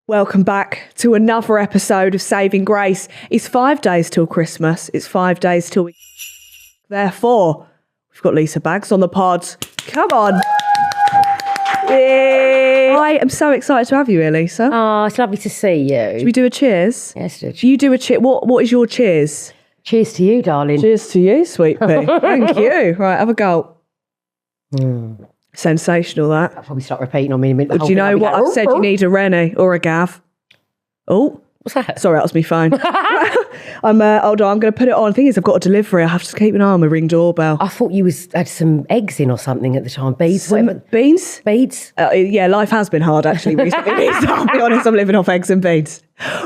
Welcome back to another episode of Saving Grace. It's 5 days till Christmas. It's 5 days till we... Therefore, we've got Lisa Baggs on the pod. Come on. Yay. I am so excited to have you here, Lisa. Oh, it's lovely to see you. Should we do a cheers? Yes, do. You do a cheer. What is your cheers? Cheers to you, darling. Cheers to you, sweet pea. Thank you. Right, have a gulp. Sensational, that. I'll probably start repeating on me in a minute. Do you know what? I've said you need a Rennie or a Gav. Oh. What's that? Sorry, that was my phone. Hold on, I'm going to put it on. The thing is, I've got a delivery. I have to keep an eye on my Ring doorbell. I thought you had some eggs in or something at the time. Beads? Beans? Beads? Yeah, life has been hard, actually, recently. So I'll be honest, I'm living off eggs and beans.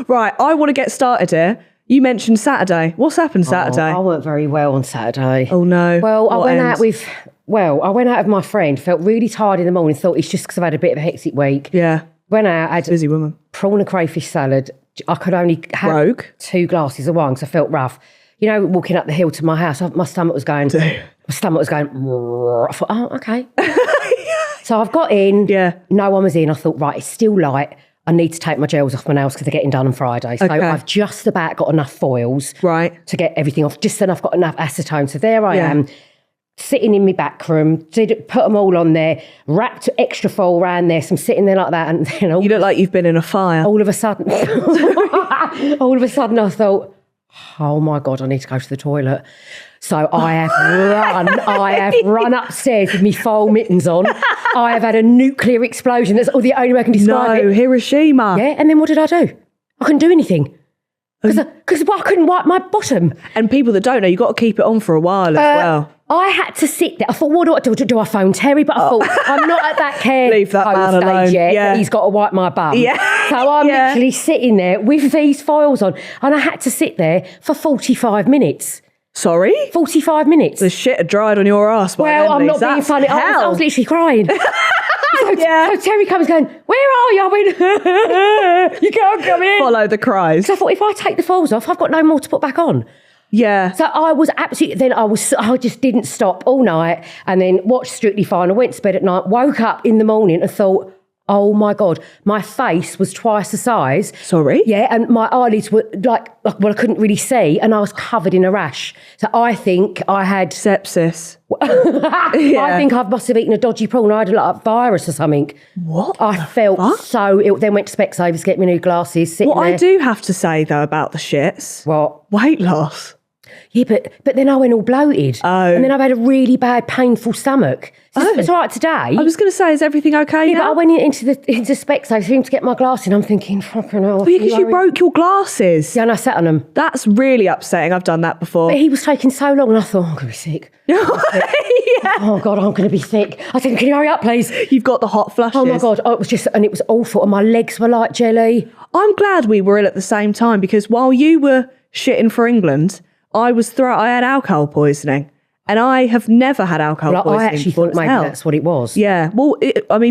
Right, I want to get started here. You mentioned Saturday. What's happened Saturday? I weren't very well on Saturday. Oh, no. Well, I went out with my friend, felt really tired in the morning, thought it's just because I've had a bit of a hectic week. Yeah. Went out, had busy woman. Prawn and crayfish salad. I could only have 2 glasses of wine because I felt rough. You know, walking up the hill to my house, my stomach was going. I thought, oh, okay. So I've got in. Yeah. No one was in. I thought, right, it's still light. I need to take my gels off my nails because they're getting done on Friday. So I've just about got enough foils to get everything off. Just enough, got enough acetone. So there I am, sitting in my back room, put them all on there, wrapped extra foil around there. So I'm sitting there like that. And then you look like you've been in a fire. All of a sudden, I thought, oh my God, I need to go to the toilet. So I have run upstairs with my foil mittens on. I have had a nuclear explosion. That's the only way I can describe it. Hiroshima. Yeah, and then what did I do? I couldn't do anything. Because I couldn't wipe my bottom. And people that don't know, you've got to keep it on for a while as well. I had to sit there. I thought, what do I do? Do I phone Terry? But I thought, I'm not at that care Leave that man alone. yet. Yeah. He's got to wipe my bum. Yeah. So I'm literally sitting there with these foils on. And I had to sit there for 45 minutes. Sorry? 45 minutes. The shit had dried on your ass. Well, I'm not being funny. I was literally crying. So Terry comes going, where are you? I went, you can't come in. Follow the cries. So I thought, if I take the foils off, I've got no more to put back on. Yeah. So I was absolutely, I just didn't stop all night and then watched Strictly Fine. I went to bed at night, woke up in the morning and thought, oh my God, my face was twice the size. Sorry? Yeah, and my eyelids were I couldn't really see and I was covered in a rash. So I think I had... sepsis. I think I must have eaten a dodgy prawn. I had a virus or something. What? I felt so ill. Then went to Specsavers to get me new glasses. Sitting there. I do have to say, though, about the shits. What? Weight loss. Yeah, but then I went all bloated. Oh. And then I've had a really bad, painful stomach. It's all right today. I was going to say, is everything okay now? But I went into Specsavers to get my glasses and I'm thinking, fucking hell. Because you broke your glasses. Yeah, and I sat on them. That's really upsetting. I've done that before. But he was taking so long and I thought, I'm going to be sick. Oh God, I'm going to be sick. I said, can you hurry up, please? You've got the hot flushes. Oh my God, it was awful. And my legs were like jelly. I'm glad we were ill at the same time because while you were shitting for England, I had alcohol poisoning. And I have never had alcohol poisoning. I actually thought maybe that's what it was. Yeah. Well,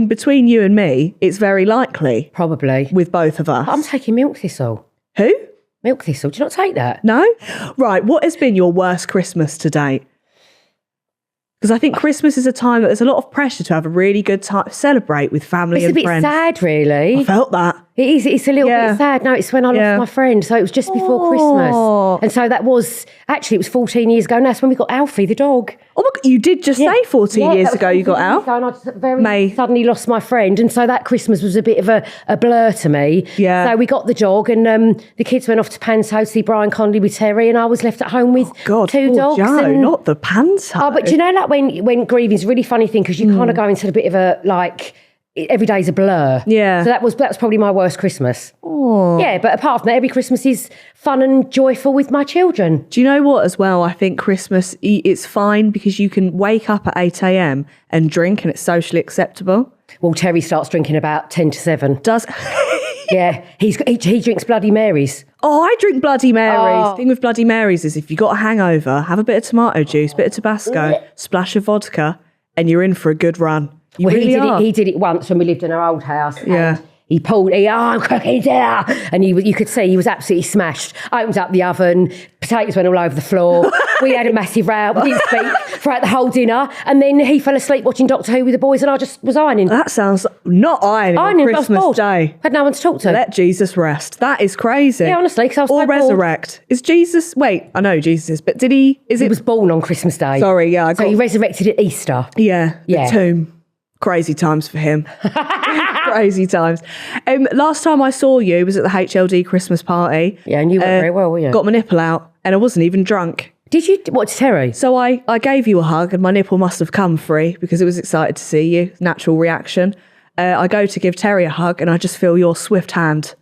between you and me, it's very likely. Probably. With both of us. I'm taking milk thistle. Who? Milk thistle. Do you not take that? No? Right. What has been your worst Christmas to date? Because I think Christmas is a time that there's a lot of pressure to have a really good time, celebrate with family and friends. It's a bit sad, really. I felt that. It is. It's a little bit sad. No, it's when I lost my friend. So it was just before Christmas. And so it was 14 years ago. And that's when we got Alfie, the dog. Oh my God, you did just say 14 years ago you got Alf. And I just suddenly lost my friend. And so that Christmas was a bit of a blur to me. Yeah. So we got the dog and the kids went off to Panso to see Brian Conley with Terry and I was left at home with 2 dogs. Joe, not the Panso. Oh, but do you know, like when grieving is a really funny thing because you kind of go into a bit of a every day's a blur. Yeah. So that was probably my worst Christmas. Oh. Yeah, but apart from that, every Christmas is fun and joyful with my children. Do you know what as well? I think Christmas, it's fine because you can wake up at 8 a.m. and drink and it's socially acceptable. Well, Terry starts drinking about 10 to 7. Does... Yeah, he drinks Bloody Marys. Oh, I drink Bloody Marys. The thing with Bloody Marys is if you've got a hangover, have a bit of tomato juice, bit of Tabasco, splash of vodka, and you're in for a good run. He did it once when we lived in our old house. Yeah. He I'm cooking dinner. And you could see he was absolutely smashed. Opened up the oven, potatoes went all over the floor. We had a massive row. We didn't speak throughout the whole dinner. And then he fell asleep watching Doctor Who with the boys and I just was ironing. That sounds not ironing on Christmas Day. Had no one to talk to. Let Jesus rest. That is crazy. Yeah, honestly, because I was or so resurrect. Bored. Is Jesus? Wait, I know Jesus is, but did he? He was born on Christmas Day. Sorry, yeah. So he resurrected at Easter. Yeah, the tomb. Crazy times for him. Crazy times. Last time I saw you was at the HLD Christmas party. Yeah, and you went very well, were you? Got my nipple out and I wasn't even drunk. Did you? What, Terry? So I gave you a hug and my nipple must have come free because it was excited to see you. Natural reaction. I go to give Terry a hug and I just feel your swift hand.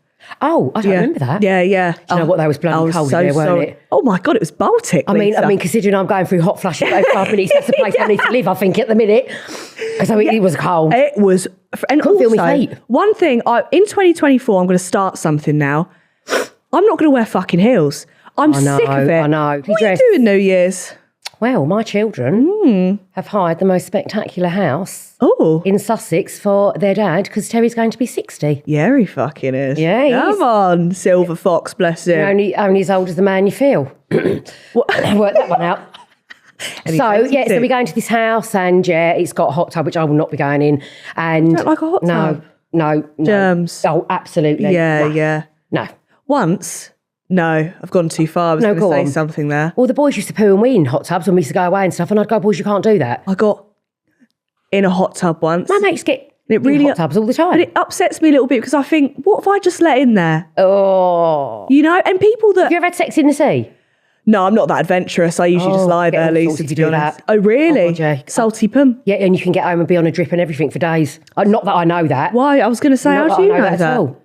Oh, I don't remember that. Yeah. Do you know what? That was bloody cold so in there, weren't it? Oh my God, it was Baltic. I mean, considering I'm going through hot flushes every 5 minutes, that's the place I need to live, I think, at the minute. Because it was cold. It was. And couldn't feel my feet. One thing, in 2024, I'm going to start something now. I'm not going to wear fucking heels. I'm sick of it. I know. What are you doing New Year's? Well, my children have hired the most spectacular house in Sussex for their dad because Terry's going to be 60. Yeah, he fucking is. Yeah, come on, Silver Fox, bless him. You're only as old as the man you feel. Work that one out. So we're going to this house and it's got a hot tub, which I will not be going in. And you don't like a hot tub? No. Germs. Oh, absolutely. Yeah. No. Once. No, I've gone too far. I was going to say something there. Well, the boys used to poo and wee in hot tubs when we used to go away and stuff, and I'd go, boys, you can't do that. I got in a hot tub once. My mates get in hot tubs all the time. But it upsets me a little bit because I think, what if I just let in there? Oh. You know, and people that... Have you ever had sex in the sea? No, I'm not that adventurous. I usually just lie there, Lisa, to be honest. Oh, really? Oh, God, salty pum? Yeah, and you can get home and be on a drip and everything for days. Not that I know that. Why? I was going to say, how do you know that? At all.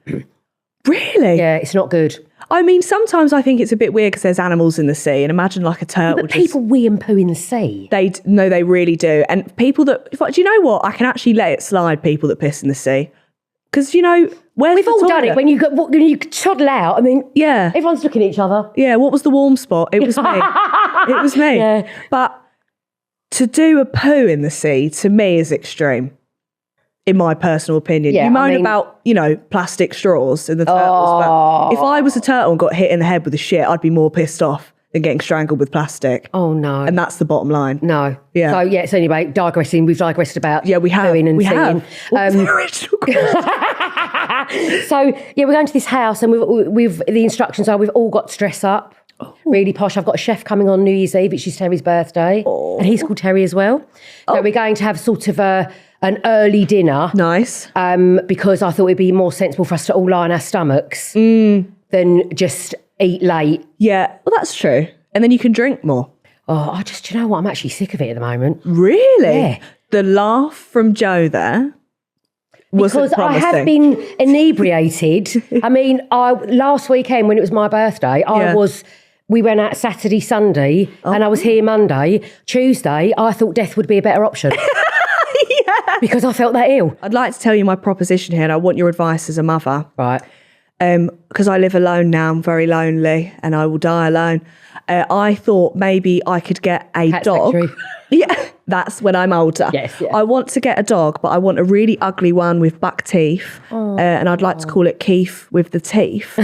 Really? Yeah, it's not good. I mean, sometimes I think it's a bit weird because there's animals in the sea, and imagine like a turtle. But people wee and poo in the sea. They really do. And people that, do you know what? I can actually let it slide. People that piss in the sea, because we've all done it when you toddle out. I mean, yeah, everyone's looking at each other. Yeah, what was the warm spot? It was me. It was me. Yeah. But to do a poo in the sea to me is extreme. In my personal opinion. Yeah, you moan about, plastic straws in the turtles, but if I was a turtle and got hit in the head with a shit, I'd be more pissed off than getting strangled with plastic. Oh, no. And that's the bottom line. No. Yeah. So anyway, we've digressed about we have. pooing and we seeing. Have. What's the original question? So, we're going to this house and we've the instructions are we've all got to dress up. Really posh. I've got a chef coming on New Year's Eve, which is Terry's birthday. And he's called Terry as well. So we're going to have sort of an early dinner. Nice. Because I thought it'd be more sensible for us to all lie on our stomachs than just eat late. Yeah, well, that's true. And then you can drink more. Oh, you know what? I'm actually sick of it at the moment. Really? Yeah. The laugh from Joe there wasn't promising. I have been inebriated. I mean, last weekend when it was my birthday, we went out Saturday, Sunday, and I was here Monday. Tuesday, I thought death would be a better option. Because I felt that ill. I'd like to tell you my proposition here, and I want your advice as a mother. Right. Because I live alone now, I'm very lonely, and I will die alone. I thought maybe I could get a dog. Factory. Yeah, that's when I'm older. Yes, yeah. I want to get a dog, but I want a really ugly one with buck teeth, and I'd like to call it Keith with the teeth.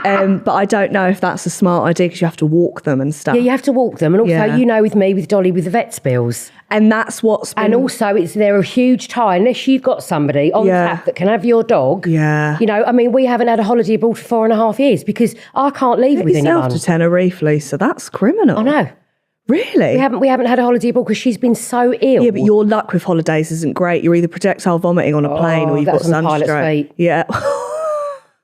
But I don't know if that's a smart idea because you have to walk them and stuff. Yeah, you have to walk them. And also, with me, with Dolly, with the vet's bills. And that's what's been... And also, they're a huge tie. Unless you've got somebody on tap that can have your dog. Yeah. We haven't had a holiday abroad for 4.5 years because I can't leave with anyone. Yourself to Tenerife, Lisa. That's criminal. I know. Really? We haven't had a holiday abroad because she's been so ill. Yeah, but your luck with holidays isn't great. You're either projectile vomiting on a plane or you've got sunstroke. Pilot's feet. Yeah.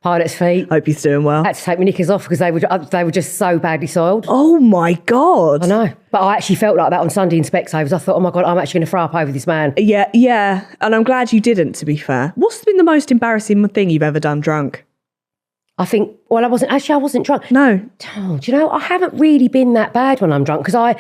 Pilot's feet. Hope he's doing well. I had to take my knickers off because they were just so badly soiled. Oh my God. I know. But I actually felt like that on Sunday in Specsavers. I thought, oh my God, I'm actually going to throw up over this man. Yeah. And I'm glad you didn't, to be fair. What's been the most embarrassing thing you've ever done drunk? I think, I wasn't drunk. No. Oh, do you know, I haven't really been that bad when I'm drunk because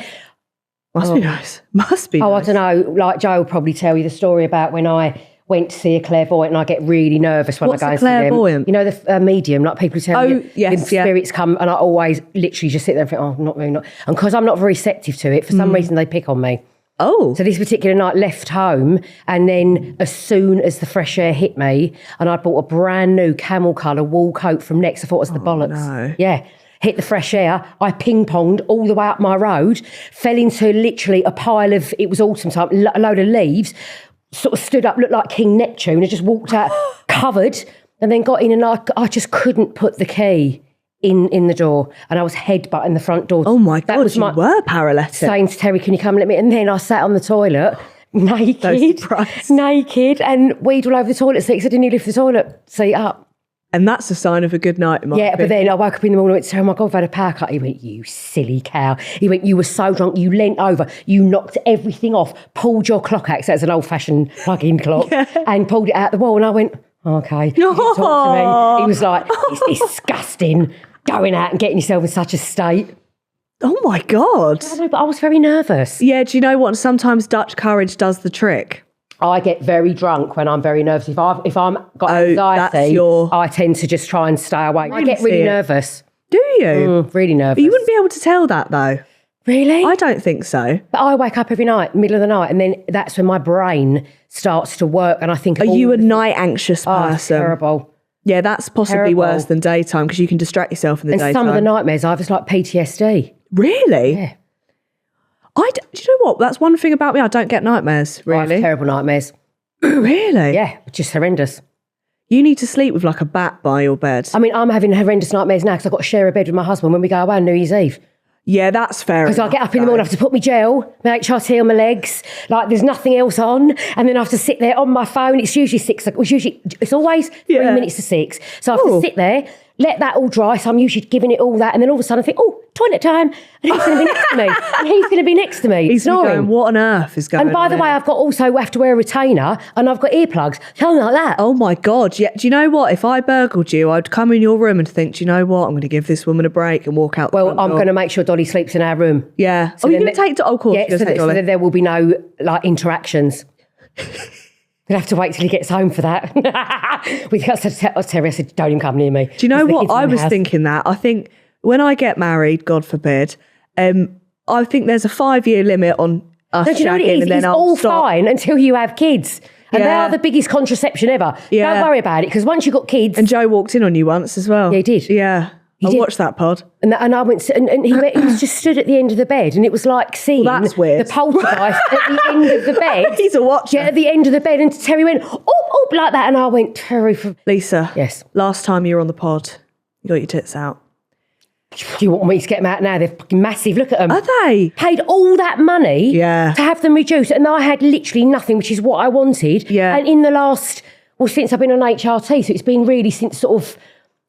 Must be nice. Must be nice. I don't know. Like Joe will probably tell you the story about when I went to see a clairvoyant and I get really nervous when I go and see them. What's a clairvoyant? The medium, like people who tell you the spirits come, and I always literally just sit there and think, oh, not really. And because I'm not very receptive to it, for some reason they pick on me. Oh. So this particular night left home, and then as soon as the fresh air hit me, and I bought a brand new camel colour wool coat from Next, I thought it was the bollocks. No. Yeah. Hit the fresh air, I ping-ponged all the way up my road, fell into literally a pile of, it was autumn time, a load of leaves, sort of stood up, looked like King Neptune, and just walked out covered, and then got in, and I just couldn't put the key in the door, and I was headbutting the front door. Oh my God, you were paralytic. Saying to Terry, can you come and let me? And then I sat on the toilet, naked, and weed all over the toilet seat, because I didn't lift the toilet seat up. And that's a sign of a good night, but then I woke up in the morning and went, oh my God, I've had a power cut. He went, you silly cow. He went, you were so drunk, you leant over, you knocked everything off, pulled your clock out, 'cause that's an old-fashioned plug-in clock, and pulled it out the wall. And I went, okay. He talked to me. He was like, it's disgusting going out and getting yourself in such a state. Oh my God. I know, but I was very nervous. Yeah, do you know what? Sometimes Dutch courage does the trick. I get very drunk when I'm very nervous. If I'm got anxiety, I tend to just try and stay away. I get really nervous. Do you? Really nervous. But you wouldn't be able to tell that though. Really? I don't think so. But I wake up every night, middle of the night, and then that's when my brain starts to work, and I think, are you a night anxious person? Terrible. Yeah, that's possibly worse than daytime, because you can distract yourself in the daytime. And some of the nightmares I have is like PTSD. Really? Yeah. Do you know what? That's one thing about me. I don't get nightmares, really. I have terrible nightmares. Really? Yeah, just horrendous. You need to sleep with like a bat by your bed. I mean, I'm having horrendous nightmares now because I've got to share a bed with my husband when we go away on New Year's Eve. Yeah, that's fair. Because I get up in the morning, I have to put my gel, my HRT on my legs, like there's nothing else on, and then I have to sit there on my phone. It's usually 6 o'clock. It's always 3 minutes to 6. So I have to sit there, let that all dry. So I'm usually giving it all that, and then all of a sudden I think, oh, toilet time, and he's going to be next to me, and he's going to be next to me. He's going, what on earth is going on? And by the way, I've got also have to wear a retainer, and I've got earplugs, something like that. Oh my God! Yeah. Do you know what? If I burgled you, I'd come in your room and think, do you know what? I'm going to give this woman a break and walk out. Well, I'm going to make sure Dolly sleeps in our room. Yeah. So you're going to take? Of course. Yeah. So that there will be no like interactions. We'll have to wait till he gets home for that. We got to tell Terry, I said, don't even come near me. Do you know what? I was thinking that. I think when I get married, God forbid, I think there's a 5-year limit on us shagging, and then it's I'll all stop. fine until you have kids. And they are the biggest contraception ever. Yeah. Don't worry about it, because once you've got kids... And Joe walked in on you once as well. Yeah, he did. Yeah. I watched that pod. And I went, and he was just stood at the end of the bed, and it was like seeing that's weird. The poltergeist at the end of the bed. He's a watcher. Yeah, at the end of the bed, and Terry went, oh, like that, and I went, Terry... Lisa. Yes. Last time you were on the pod, you got your tits out. Do you want me to get them out now? They're fucking massive. Look at them. Are they? Paid all that money to have them reduced, and I had literally nothing, which is what I wanted. Yeah. And in the last, since I've been on HRT, so it's been really since sort of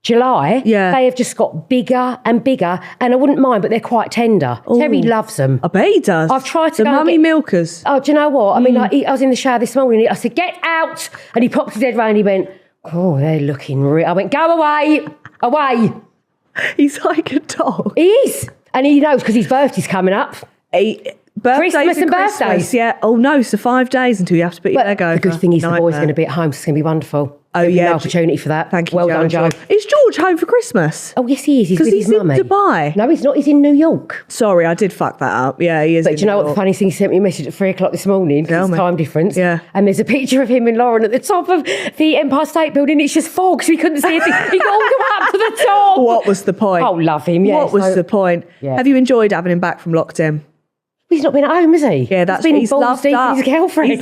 July, they have just got bigger and bigger, and I wouldn't mind, but they're quite tender. Ooh. Terry loves them. I bet he does. I've tried to the mummy milkers. Oh, do you know what? I mean, I was in the shower this morning, I said, get out, and he popped his head round, and he went, oh, they're looking real. I went, go away, away. He's like a dog. He is. And he knows because his birthday's coming up. Christmas and birthdays. Yeah. Oh no, so 5 days until you have to put your leg over. The good thing is the boy's going to be at home, so it's going to be wonderful. Oh yeah. No opportunity for that. Thank you. Well done, Joe. Is George home for Christmas? Oh yes, he is. He's with his mummy. Because he's in Dubai. No, he's not. He's in New York. Sorry, I did fuck that up. Yeah, he is. But do you know what the funny thing? He sent me a message at 3 o'clock this morning. It's time difference. Yeah. And there's a picture of him and Lauren at the top of the Empire State Building. It's just fog, so he couldn't see anything. He got all the way up to the top. What was the point? Oh, love him. Yeah. What was the point? Yeah. Have you enjoyed having him back from lockdown? He's not been at home, has he? Yeah, he's balls deep with his girlfriend.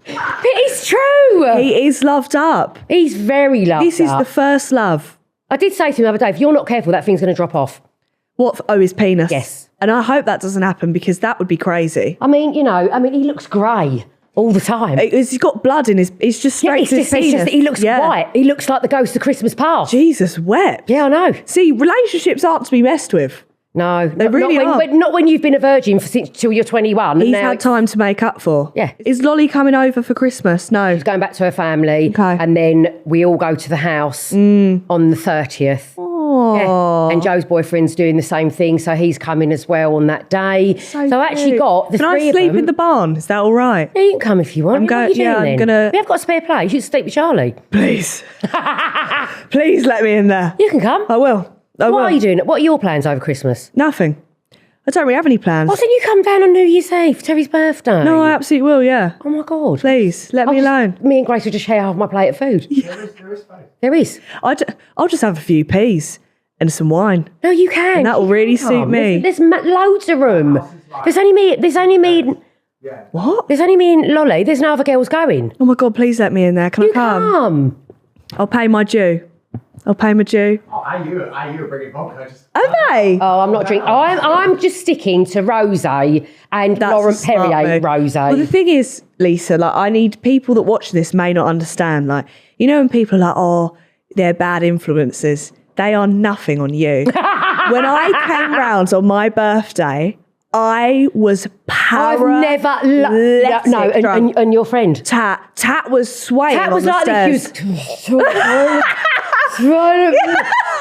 But it's true. He is loved up. He's very loved up. This is the first love. I did say to him the other day, if you're not careful, that thing's going to drop off. What? Oh, his penis? Yes. And I hope that doesn't happen, because that would be crazy. I mean, he looks grey all the time. He's got blood in his... It's just straight to his penis. It's just that he looks white. He looks like the ghost of Christmas past. Jesus wept. Yeah, I know. See, relationships aren't to be messed with. No, they really are. Not when you've been a virgin till you're 21. He's had time to make up for. Yeah. Is Lolly coming over for Christmas? No. She's going back to her family. Okay. And then we all go to the house on the 30th. Oh. Yeah. And Joe's boyfriend's doing the same thing, so he's coming as well on that day. So I actually got the Can three I sleep of them. in the barn? Is that all right? Yeah, you can come if you want. What are you doing then? We have got a spare place. You can sleep with Charlie. Please. Please let me in there. You can come. I will. What are you doing? What are your plans over Christmas? Nothing. I don't really have any plans. Why don't you come down on New Year's Eve, Terry's birthday? No, I absolutely will, yeah. Oh my God. Please, let me alone. Me and Grace will just share half my plate of food. There is space. There is. I'll just have a few peas and some wine. No, you can. And that will really suit me. There's loads of room. There's only me. Yeah. What? There's only me and Lolly. There's no other girls going. Oh my God, please let me in there. Can I come? I'll pay my due. Oh, are you bringing vodka? Are they? Oh, I'm not drinking. I'm just sticking to rosé and That's Laurent a smart Perrier move. rosé. Well, the thing is, Lisa, like, I need people that watch this may not understand. Like, you know, when people are like, oh, they're bad influences, they are nothing on you. When I came round on my birthday, I was I've never drunk. and your friend Tat was swaying Tat on was the like stairs.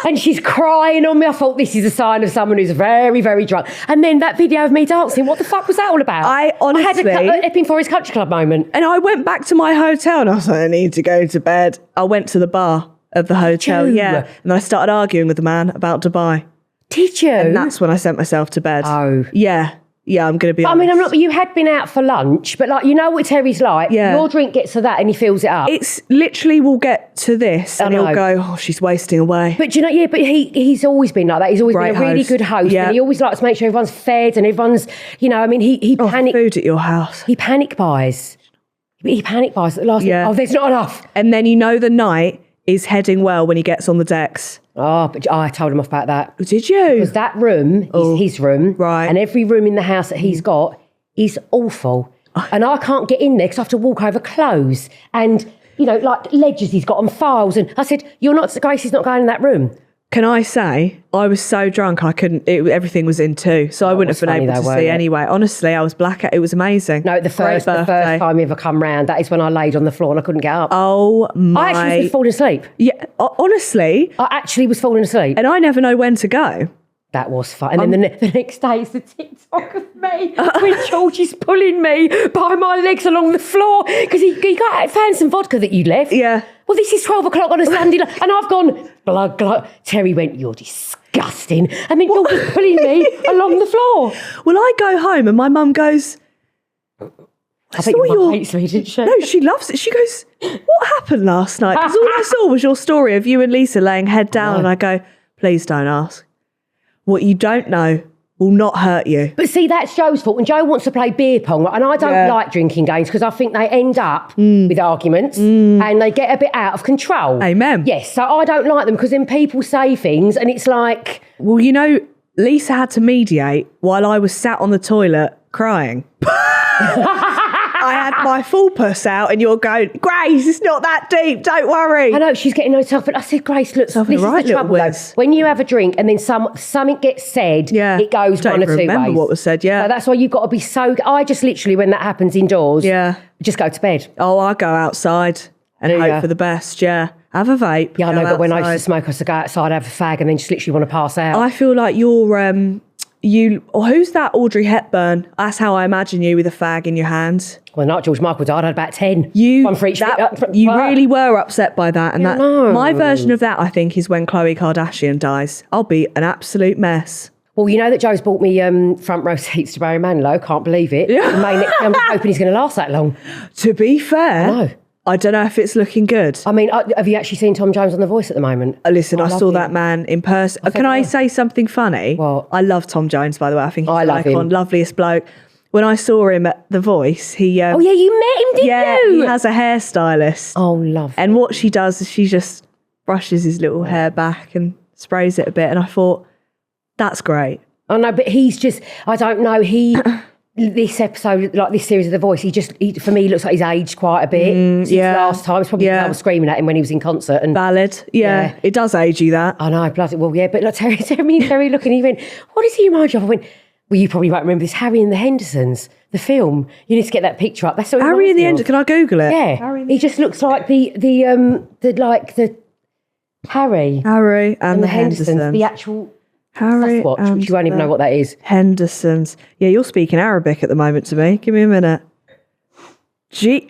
and she's crying on me. I thought this is a sign of someone who's very, very drunk. And then that video of me dancing, what the fuck was that all about? I honestly... I had an Epping Forest Country Club moment. And I went back to my hotel and I was like, I need to go to bed. I went to the bar of the hotel, you? yeah. And I started arguing with the man about Dubai. Did you? And that's when I sent myself to bed. Oh. Yeah. Yeah, I'm going to be honest. I mean, I'm not. You had been out for lunch, but like, you know what Terry's like. Yeah. Your drink gets to that, and he fills it up. It's literally, we'll get to this, and he'll know. go, "Oh, she's wasting away." But you know, yeah. But he's always been like that. He's always Great been a really host. good host, Yeah. and he always likes to make sure everyone's fed and everyone's. You know, I mean, he panic. Food at your house, He panic buys. He panic buys at the last. Yeah. Oh, there's not enough. and then you know the night is heading well when he gets on the decks. Oh, but I told him off about that. Did you? Because that room is his room. Right. And every room in the house that he's got is awful. And I can't get in there because I have to walk over clothes and, you know, like ledgers he's got on files. And I said, Gracie's not going in that room. Can I say, I was so drunk I couldn't, everything was in two, so I wouldn't have been funny able to though, see weren't it? anyway. Honestly, I was blackout. It was amazing. No, the first time you ever come round, that is when I laid on the floor and I couldn't get up. Oh my. I actually was falling asleep. Yeah, honestly. I actually was falling asleep. And I never know when to go. That was fun. And then the next day is the TikTok of me when George is pulling me by my legs along the floor because he found some vodka that you'd left. Yeah. Well, this is 12 o'clock on a Sunday and I've gone, glug. Terry went, you're disgusting. And then George is pulling me along the floor. Well, I go home and my mum goes, I think your mum hates me, didn't she? No, she loves it. She goes, what happened last night? Because all I saw was your story of you and Lisa laying head down and I go, please don't ask. What you don't know will not hurt you. But see, that's Joe's fault. And Joe wants to play beer pong, and I don't like drinking games because I think they end up with arguments and they get a bit out of control. Amen. Yes, so I don't like them because then people say things and it's like... Well, you know, Lisa had to mediate while I was sat on the toilet crying. I had my full puss out and you're going, Grace, it's not that deep, don't worry. I know, she's getting herself, but I said, Grace, look, this is right the trouble, though. When you have a drink and then something gets said, it goes don't one or two ways. remember what was said, So that's why you've got to be so... I just literally, when that happens indoors, just go to bed. Oh, I go outside and hope for the best, Have a vape. Yeah, I know, but when I used to smoke, I used to go outside, have a fag and then just literally want to pass out. I feel like you're... who's that Audrey Hepburn? That's how I imagine you with a fag in your hands. Well, not George Michael died. I had about 10. One for each. You really were upset by that. And my version of that, I think, is when Khloe Kardashian dies. I'll be an absolute mess. Well, you know that Joe's bought me front row seats to Barry Manilow. Can't believe it. Yeah. The May next year, I'm hoping he's going to last that long. To be fair, I don't know if it's looking good. I mean, have you actually seen Tom Jones on The Voice at the moment? Listen, I saw that man in person. Can I say something funny? What? I love Tom Jones, by the way. I think he's I love him. Loveliest bloke. When I saw him at The Voice, he... oh, yeah, you met him, didn't you? He has a hairstylist. Oh, love. And what she does is she just brushes his little hair back and sprays it a bit. And I thought, that's great. Oh, no, but he's just... I don't know, this episode, like this series of The Voice, he for me, looks like he's aged quite a bit since last time. It's probably because I was screaming at him when he was in concert. And Ballad. Yeah. It does age you, that. I know, bloody well, yeah. But like Terry looking, he went, what does he remind you of? I went, well, you probably won't remember this, Harry and the Hendersons, the film. You need to get that picture up. That's what Harry and the Hendersons. Can I Google it? Yeah. He just looks like the Harry and the Hendersons. the actual... Harry Sasquatch, which you won't even know what that is. Hendersons. Yeah, you're speaking Arabic at the moment to me. Give me a minute. The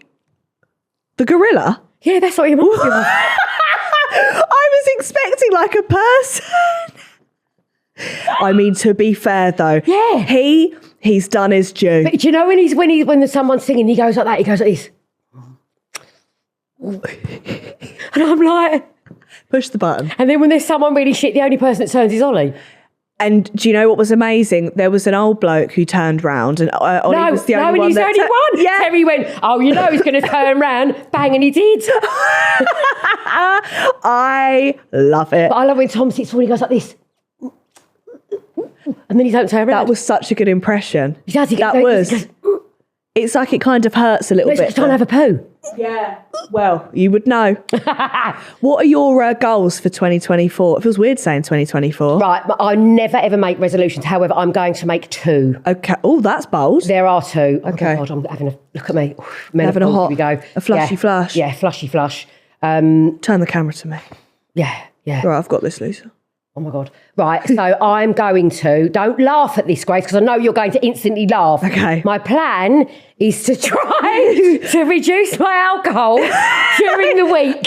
gorilla? Yeah, that's what he reminds me of. I was expecting like a person. Yeah. To be fair though, he's done his due. But do you know when someone's singing, he goes like that, he goes like this. And I'm like... Push the button. And then when there's someone really shit, the only person that turns is Ollie. And do you know what was amazing? There was an old bloke who turned round and Ollie was the only one. He's the only one. Yeah. Terry went, he's going to turn round. Bang, and he did. I love it. But I love when Tom sits forward, he goes like this. And then he don't turn around. That was such a good impression. He does. It's like it kind of hurts a little bit. He's trying to have a poo. Yeah. Well, you would know. What are your goals for 2024? It feels weird saying 2024. Right, but I never ever make resolutions. However, I'm going to make 2. Okay. Oh, that's bold. There are 2. Okay. Oh God, I'm having a look at me. Having a hot. Here we go. A flushy flush. Yeah, flushy flush. Turn the camera to me. Yeah. Right, I've got this, Lisa. Oh my God. Right, so I'm going to, don't laugh at this, Grace, because I know you're going to instantly laugh. Okay. My plan is to try to reduce my alcohol during the week.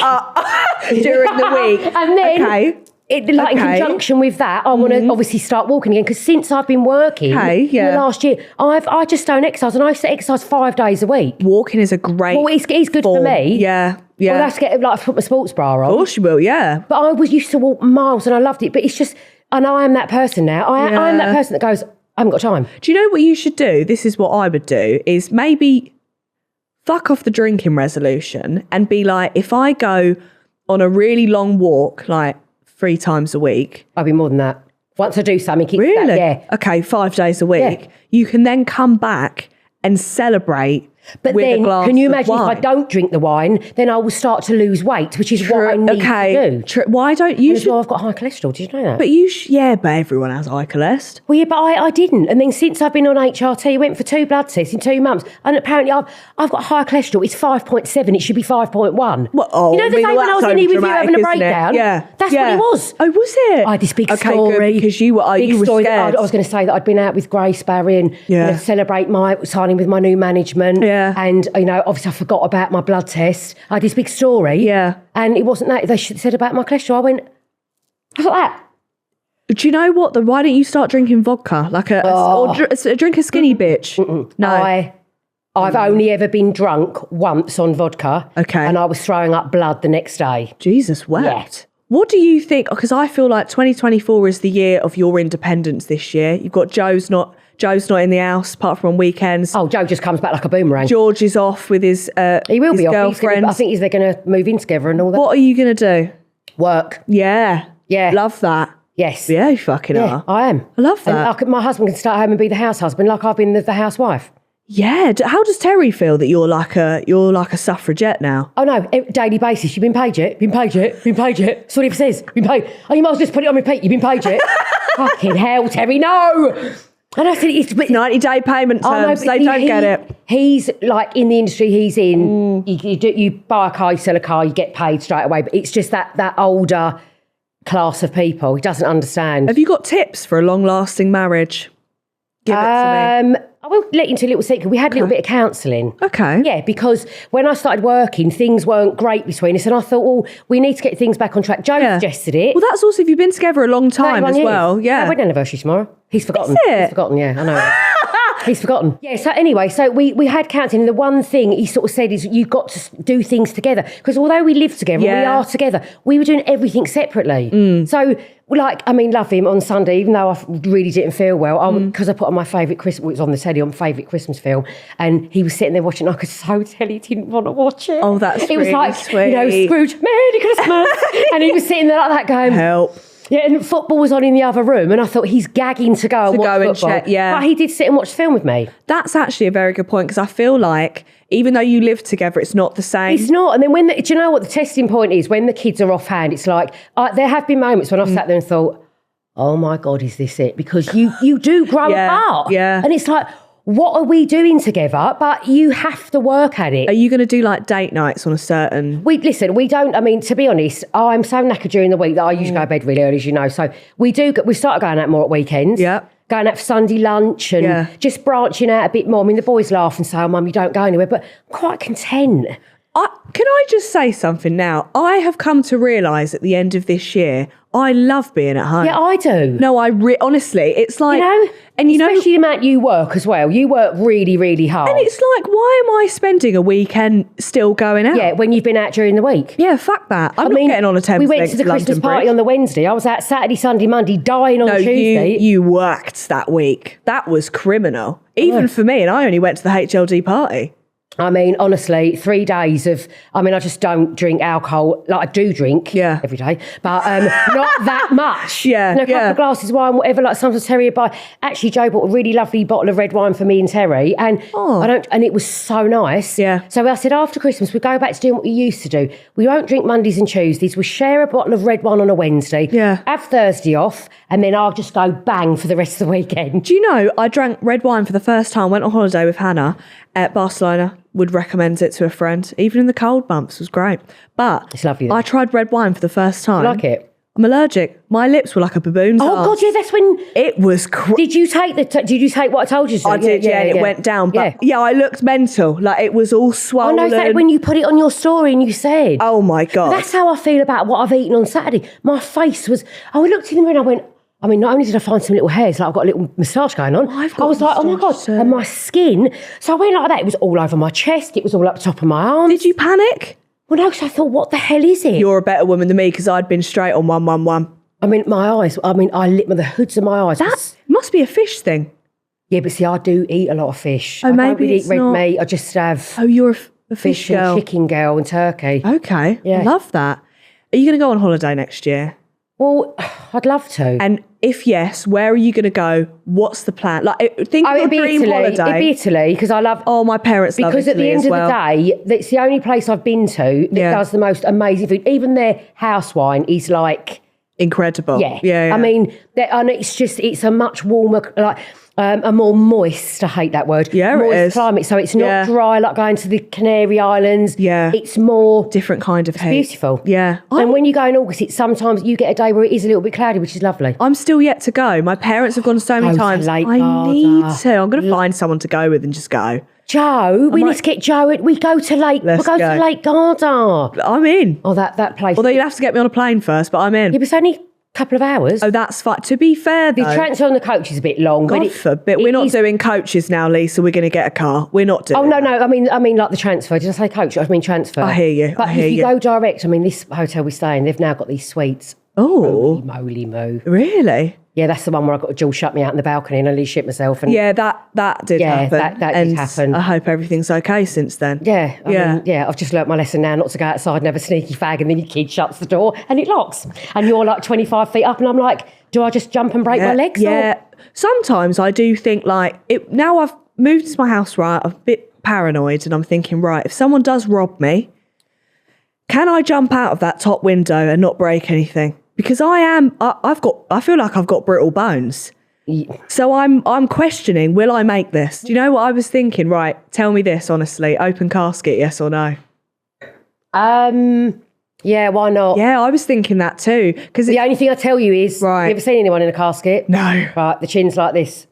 During the week. And then, in conjunction with that, I want to obviously start walking again, because since I've been working in the last year, I just don't exercise, and I used to exercise 5 days a week. Walking is a great it's good form. for me. Yeah. Well, that's put my sports bra on. Of course you will, yeah. But I used to walk miles and I loved it. But it's just, and I am that person now. I am that person that goes, I haven't got time. Do you know what you should do? This is what I would do, is maybe fuck off the drinking resolution and be like, if I go on a really long walk, like 3 times a week. I'll be more than that. Once I do something, really? Yeah. Okay, 5 days a week. Yeah. You can then come back and celebrate. But with then, a glass can you of imagine wine. if I don't drink the wine, then I will start to lose weight, which is what I need to do. Why don't you? As well, I've got high cholesterol. Did you know that? But but everyone has high cholesterol. Well, yeah, but I didn't. And then since I've been on HRT, I went for 2 blood tests in 2 months, and apparently I've got high cholesterol. It's 5.7. It should be 5.1. Well, you know the day when I was in here with you having a breakdown? Yeah, that's what it was. Oh, was it? I had this big story. Good, because you were scared. I was going to say that I'd been out with Grace Barry and to celebrate my signing with my new management. Yeah. And obviously I forgot about my blood test. I had this big story. Yeah. And it wasn't that they said about my cholesterol. I went, what's that? Do you know what? Why don't you start drinking vodka? Like or drink a skinny bitch? No. I've only ever been drunk once on vodka. Okay. And I was throwing up blood the next day. Jesus wept. Yeah. What do you think? Because I feel like 2024 is the year of your independence this year. You've got Joe's not in the house apart from on weekends. Oh, Joe just comes back like a boomerang. George is off with his he will his be girlfriend. I think they're going to move in together and all that. What are you going to do? Work. Yeah. Love that. Yes. Yeah, you fucking are. I am. I love that. And my husband can start home and be the house husband like I've been the housewife. Yeah. How does Terry feel that you're like a suffragette now? Oh no, daily basis. You've been paid yet? Been paid yet? Been paid yet? That's what it says. Been paid. Oh, you might as well just put it on repeat. You've been paid yet? Fucking hell, Terry, no. And I said, it's 90-day payment terms. They don't get it. He's like in the industry he's in. You buy a car, you sell a car, you get paid straight away. But it's just that older class of people. He doesn't understand. Have you got tips for a long-lasting marriage? Give it to me. I will let you into a little secret. We had a little bit of counselling. Okay. Yeah, because when I started working, things weren't great between us. And I thought, well, we need to get things back on track. Joe suggested it. Well, that's also if you've been together a long time as well. Yeah. Our wedding anniversary tomorrow. He's forgotten. Is it? He's forgotten, yeah, I know. He's forgotten. Yeah, so anyway, we had counselling. And the one thing he sort of said is you've got to do things together. Because although we live together, we are together, we were doing everything separately. So, love him on Sunday, even though I really didn't feel well, because I put on my favourite Christmas, it was on the telly, on my favourite Christmas film, and he was sitting there watching, I could so tell he didn't want to watch it. Oh, that's It was really like, sweet. Scrooge, Merry Christmas. And he was sitting there like that going, help. Yeah, and football was on in the other room, and I thought he's gagging to go and watch football. Check, yeah. But he did sit and watch the film with me. That's actually a very good point, because I feel like even though you live together, it's not the same. It's not. And then do you know what the testing point is? When the kids are offhand, it's like, there have been moments when I've sat there and thought, oh my God, is this it? Because you do grow apart. Yeah. And it's like, what are we doing together? But you have to work at it. Are you going to do like date nights on a certain... We don't, to be honest, I'm so knackered during the week that I usually go to bed really early, as you know. So we started going out more at weekends. Yeah. Going out for Sunday lunch and just branching out a bit more. I mean, the boys laugh and say, oh, Mum, you don't go anywhere. But I'm quite content. Can I just say something now? I have come to realise at the end of this year, I love being at home. Yeah, I do. No, honestly, it's like... Especially the amount you work as well. You work really, really hard. And it's like, why am I spending a weekend still going out? Yeah, when you've been out during the week. Yeah, fuck that. I'm not getting on a Thames We went to the Christmas party on the Wednesday. I was out Saturday, Sunday, Monday, dying on Tuesday. You worked that week. That was criminal. Even for me, and I only went to the HLD party. I mean, honestly, 3 days of, I just don't drink alcohol. Like, I do drink every day, but not that much. Yeah. A couple of glasses of wine, whatever, like sometimes Terry would buy. Actually, Joe bought a really lovely bottle of red wine for me and Terry, and and it was so nice. Yeah. So I said, after Christmas, we go back to doing what we used to do. We won't drink Mondays and Tuesdays. We share a bottle of red wine on a Wednesday. Yeah. Have Thursday off, and then I'll just go bang for the rest of the weekend. Do you know, I drank red wine for the first time, went on holiday with Hannah at Barcelona. Would recommend it to a friend. Even in the cold months, was great. But it's lovely. I tried red wine for the first time. You like it? I'm allergic. My lips were like a baboon's arse. God, yeah, that's when it was. Did you take did you take what I told you to? I did, and it went down. But I looked mental. Like it was all swollen. Oh no, that when you put it on your story and you said, "Oh my God," that's how I feel about what I've eaten on Saturday. My face was. I looked in the mirror and I went. Not only did I find some little hairs, like I've got a little moustache going on, I was like, oh my God, and my skin. So I went like that. It was all over my chest. It was all up the top of my arms. Did you panic? Well, no, because I thought, what the hell is it? You're a better woman than me because I'd been straight on 111. My eyes, I lit the hoods of my eyes. That must be a fish thing. Yeah, but see, I do eat a lot of fish. Oh, I maybe don't really it's eat red not... meat. I just have... Oh, you're a fish girl. And chicken girl and turkey. Okay, yeah. Love that. Are you going to go on holiday next year? Well, I'd love to. And if yes, where are you going to go? What's the plan? Like, think of your dream holiday. It'd be Italy, because I love... Oh, my parents love Italy because at the end of the day, it's the only place I've been to that does the most amazing food. Even their house wine is like... incredible. Yeah. I mean, and it's a much warmer, like... a more moist, I hate that word, moist climate. So it's not dry like going to the Canary Islands. Yeah. It's more... different kind of heat. Beautiful. Yeah. And when you go in August, sometimes you get a day where it is a little bit cloudy, which is lovely. I'm still yet to go. My parents have gone so many times. I need to. I'm going to find someone to go with and just go. Joe, we need to get Joe. We go to Lake. We'll go to Lake Garda. I'm in. Oh, that place. Although you'd have to get me on a plane first, but I'm in. Yeah, but it's only... couple of hours. Oh, that's fine. To be fair, though, the transfer on the coach is a bit long. God forbid. We're not doing coaches now, Lisa. We're going to get a car. We're not doing. Oh no. I mean like the transfer. Did I say coach? I mean transfer. I hear you. But if you go direct, this hotel we stay in, they've now got these suites. Oh, holy moly moo! Really? Yeah, that's the one where I got a Jill shut me out in the balcony and I nearly shit myself. And yeah, that did happen. that did happen. I hope everything's okay since then. Yeah, I mean, I've just learnt my lesson now not to go outside and have a sneaky fag, and then your kid shuts the door and it locks, and you're like 25 feet up, and I'm like, do I just jump and break my legs? Yeah. Sometimes I do think like it. Now I've moved to my house, right? I'm a bit paranoid, and I'm thinking, right, if someone does rob me, can I jump out of that top window and not break anything? Because I feel like I've got brittle bones. Yeah. So I'm questioning, will I make this? Do you know what I was thinking? Right, tell me this honestly. Open casket, yes or no? Yeah, why not? Yeah, I was thinking that too. Because the only thing I tell you is, right. You ever seen anyone in a casket? No. Right, the chin's like this.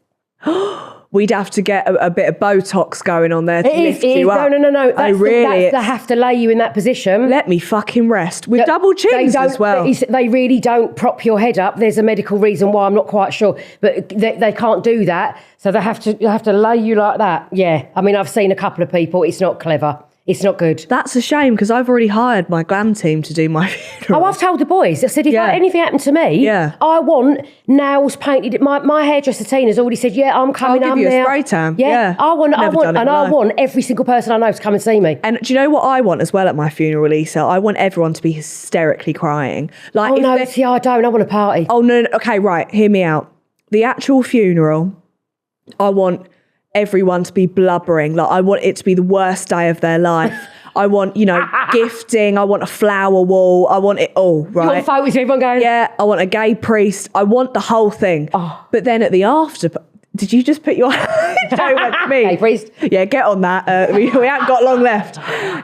We'd have to get a bit of Botox going on there to lift you up. No. They have to lay you in that position. Let me fucking rest. With double chins as well. They really don't prop your head up. There's a medical reason why, I'm not quite sure. But they can't do that. So they have to lay you like that. Yeah. I mean, I've seen a couple of people. It's not clever. It's not good. That's a shame, because I've already hired my glam team to do my funeral. Oh, I've told the boys. I said, if anything happened to me, I want nails painted. My hairdresser Tina's already said, I'm coming. I'll give you a spray tan. Yeah. I want every single person I know to come and see me. And do you know what I want as well at my funeral, Lisa? I want everyone to be hysterically crying. Like, I don't. I want a party. Oh, no. Okay, right. Hear me out. The actual funeral, I want everyone to be blubbering. Like, I want it to be the worst day of their life. I want, gifting. I want a flower wall. I want it all, right? You want photos of everyone going? Yeah, I want a gay priest. I want the whole thing. Oh. But then at the after... Did you just put your... Joe went to me. Gay priest. Yeah, get on that. We haven't got long left.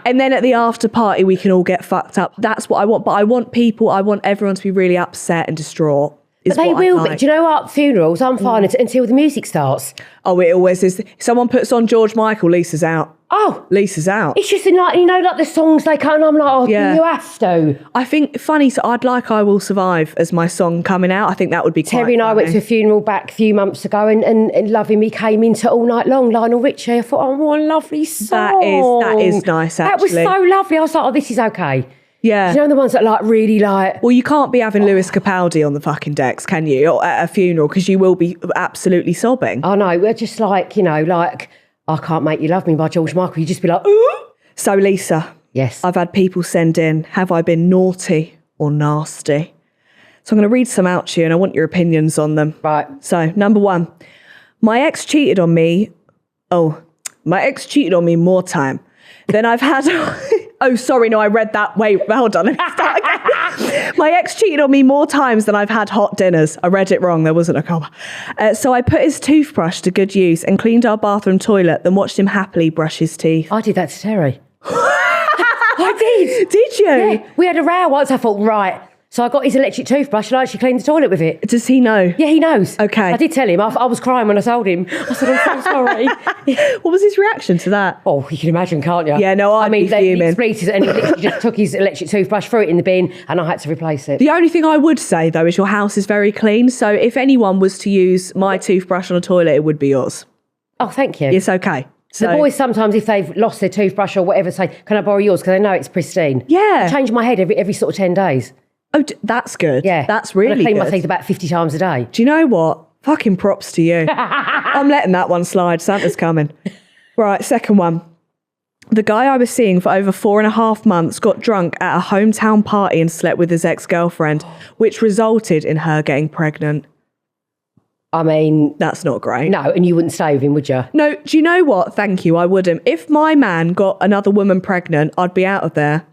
And then at the after party, we can all get fucked up. That's what I want. But I want everyone to be really upset and distraught. is But they what I will like. be. Do you know what? Funerals, I'm fine until the music starts. Oh, it always is. If someone puts on George Michael, Lisa's out. Oh. Lisa's out. It's just in like, like the songs they come, and I'm like, you have to. I think, funny, so I'd like I Will Survive as my song coming out. I think that would be quite Terry and I went to a funeral back a few months ago, and Loving Me came into All Night Long, Lionel Richie. I thought, oh, what a lovely song. That is nice, actually. That was so lovely. I was like, oh, this is okay. Yeah. You know the ones that like really like... Well, you can't be having Lewis Capaldi on the fucking decks, can you? Or at a funeral, because you will be absolutely sobbing. I know. We're just like, like, I Can't Make You Love Me by George Michael. You just be like, ooh. So, Lisa. Yes. I've had people send in, have I been naughty or nasty? So I'm going to read some out to you and I want your opinions on them. Right. So, number 1. My ex cheated on me. Oh, my ex cheated on me more time than I've had... Oh, sorry, no, I read that. Wait, hold on. Let me start again. My ex cheated on me more times than I've had hot dinners. I read it wrong. There wasn't a comma. So I put his toothbrush to good use and cleaned our bathroom toilet, then watched him happily brush his teeth. I did that to Terry. I did. Did you? Yeah. We had a row once. I thought, right. So I got his electric toothbrush and I actually cleaned the toilet with it. Does he know? Yeah, he knows. Okay. I did tell him. I was crying when I told him. I said, I'm so sorry. What was his reaction to that? Oh, you can imagine, can't you? Yeah, no, I'd be fuming. They split and he literally just took his electric toothbrush, threw it in the bin, and I had to replace it. The only thing I would say, though, is your house is very clean. So if anyone was to use my toothbrush on a toilet, it would be yours. Oh, thank you. It's okay. So, the boys sometimes, if they've lost their toothbrush or whatever, say, can I borrow yours? Because they know it's pristine. Yeah. I change my head every sort of 10 days. Oh, that's good. Yeah. That's really good. I clean my teeth about 50 times a day. Do you know what? Fucking props to you. I'm letting that one slide. Santa's coming. Right, second one. The guy I was seeing for over 4.5 months got drunk at a hometown party and slept with his ex-girlfriend, which resulted in her getting pregnant. I mean... That's not great. No, and you wouldn't stay with him, would you? No, do you know what? Thank you, I wouldn't. If my man got another woman pregnant, I'd be out of there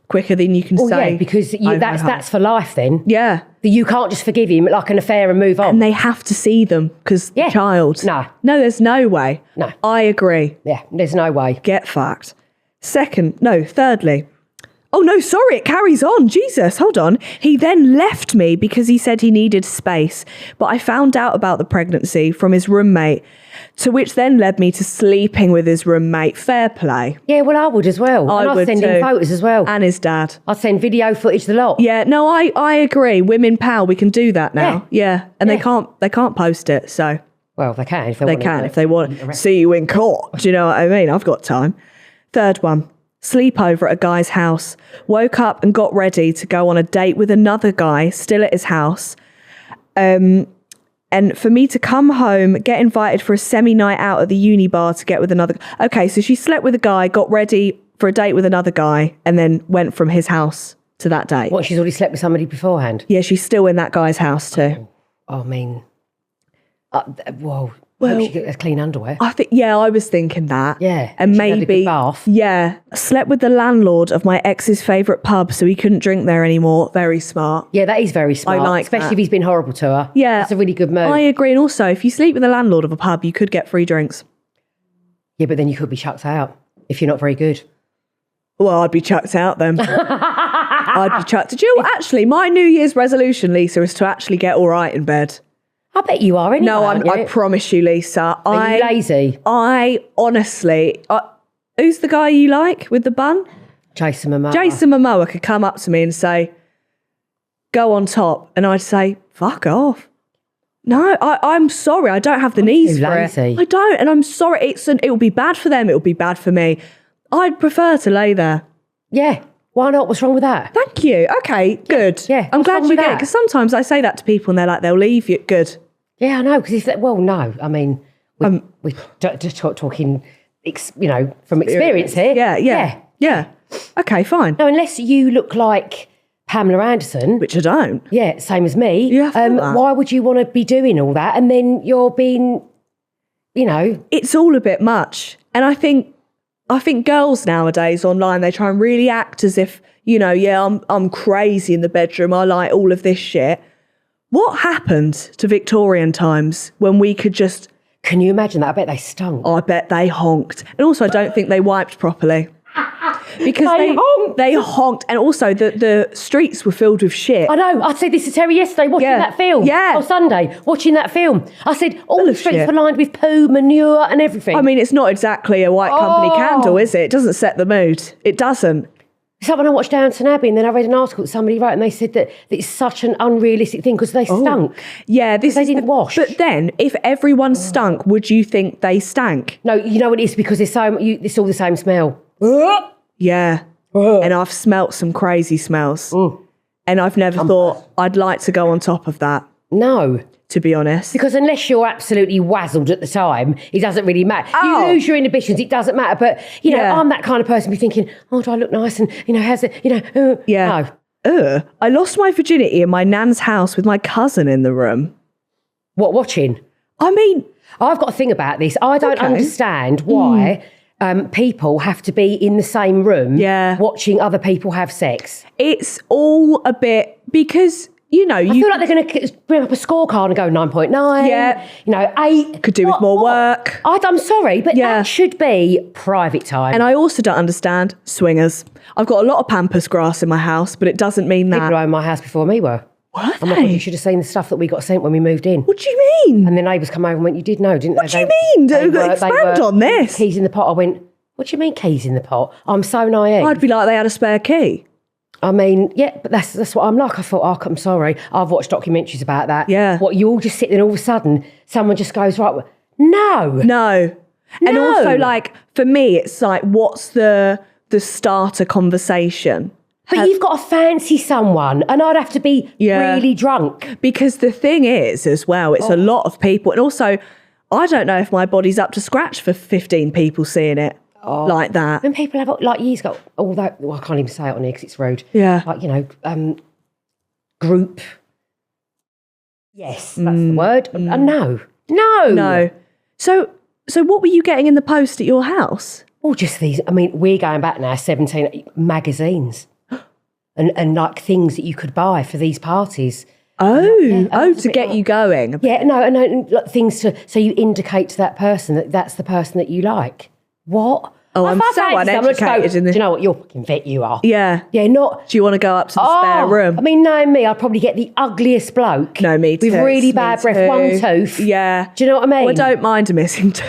quicker than you can say. Yeah, because that's for life then. Yeah. You can't just forgive him like an affair and move on. And they have to see them because the child. No, there's no way. No. I agree. Yeah, there's no way. Get fucked. Thirdly. Oh, no, sorry, it carries on. Jesus, hold on. He then left me because he said he needed space, but I found out about the pregnancy from his roommate, to which then led me to sleeping with his roommate. Fair play. Yeah, well, I would as well. I and I'd would send too. him photos as well. And his dad. I'd send video footage, the lot. Yeah, no, I agree. Women pal, we can do that now. Yeah. And they can't post it, so. Well, they can if they want. They can if they want. See you in court. Do you know what I mean? I've got time. Third one. Sleepover at a guy's house. Woke up and got ready to go on a date with another guy still at his house. And for me to come home, get invited for a semi-night out at the uni bar to get with another... Okay, so she slept with a guy, got ready for a date with another guy, and then went from his house to that date. What, she's already slept with somebody beforehand? Yeah, she's still in that guy's house too. I mean... whoa. Well, she get clean underwear. I think, I was thinking that. Yeah. And she maybe, had a good bath. Yeah, slept with the landlord of my ex's favourite pub so he couldn't drink there anymore. Very smart. Yeah, that is very smart. I like especially that. if he's been horrible to her. Yeah. That's a really good move. I agree. And also, if you sleep with the landlord of a pub, you could get free drinks. Yeah, but then you could be chucked out if you're not very good. Well, I'd be chucked out then. I'd be chucked. Do you know what? Actually, my New Year's resolution, Lisa, is to actually get all right in bed. I bet you are anyway. No, aren't I you? promise you, Lisa. Are you lazy? I honestly... who's the guy you like with the bun? Jason Momoa. Jason Momoa could come up to me and say, go on top. And I'd say, fuck off. No, I'm sorry. I don't have the knees for lazy. it. I don't. And I'm sorry. It will be bad for them. It will be bad for me. I'd prefer to lay there. Yeah. Why not? What's wrong with that? Thank you. Okay, good. Yeah. I'm what's glad wrong you with get it. that? Because sometimes I say that to people and they're like, they'll leave you. Good. Yeah, I know. Because no. I mean, we're just talking, from experience here. Yeah. Okay, fine. No, unless you look like Pamela Anderson. Which I don't. Yeah, same as me. You have to do that. Why would you want to be doing all that? And then you're being, It's all a bit much. And I think girls nowadays online, they try and really act as if, I'm crazy in the bedroom. I like all of this shit. What happened to Victorian times when we could just... Can you imagine that? I bet they stunk. I bet they honked. And also, I don't think they wiped properly. Because They honked. They honked. And also the streets were filled with shit. I know. I said this to Terry yesterday, watching that film. Yeah. Or Sunday, watching that film. I said, all the streets shit. were lined with poo, manure and everything. I mean, it's not exactly a white company candle, is it? It doesn't set the mood. It doesn't. It's like when I watched Downton Abbey and then I read an article that somebody wrote and they said that it's such an unrealistic thing because they stunk. Yeah, they didn't wash. But then, if everyone stunk, would you think they stank? No, you know what it is? Because it's all the same smell. Yeah. And I've smelt some crazy smells. And I've never thought I'd like to go on top of that. No. To be honest. Because unless you're absolutely wazzled at the time, it doesn't really matter. Oh. You lose your inhibitions, it doesn't matter. But, you know, I'm that kind of person be thinking, oh, do I look nice? And, you know, how's it, you know, no. I lost my virginity in my nan's house with my cousin in the room. What, watching? I mean... I've got a thing about this. I don't understand why people have to be in the same room watching other people have sex. It's all a bit... Because... You know, I feel like they're going to bring up a scorecard and go 9.9. Yeah. You know, 8. Could do with more work. I'm sorry, but that should be private time. And I also don't understand swingers. I've got a lot of pampas grass in my house, but it doesn't mean that. People who owned my house before me were. Were Oh my God, you should have seen the stuff that we got sent when we moved in. What do you mean? And the neighbours come over and went, you did know, didn't what they? What do you mean? Expand on this. Keys in the pot. I went, what do you mean keys in the pot? I'm so naive. I'd be like, they had a spare key. I mean, yeah, but that's what I'm like. I thought, oh, I'm sorry. I've watched documentaries about that. Yeah. What, you all just sit there and all of a sudden someone just goes, right, no. And also, like, for me, it's like, what's the starter conversation? But you've got to fancy someone and I'd have to be really drunk. Because the thing is, as well, it's a lot of people. And also, I don't know if my body's up to scratch for 15 people seeing it. Like that. When people have, like, you've got all that, well, I can't even say it on here because it's rude. Yeah. Like, you know, group. Yes, that's the word. No. So what were you getting in the post at your house? Oh, just these, I mean, we're going back now, 17 magazines and like things that you could buy for these parties. To get you going. Yeah, no, like things so you indicate to that person that that's the person that you like. What? Oh, I'm so uneducated in this. Do you know what? You're fucking vet, you are. Yeah. Yeah, not... Do you want to go up to the spare room? I mean, knowing me, I'd probably get the ugliest bloke. No, me too. With really bad breath, one tooth. Yeah. Do you know what I mean? Well, I don't mind a missing tooth.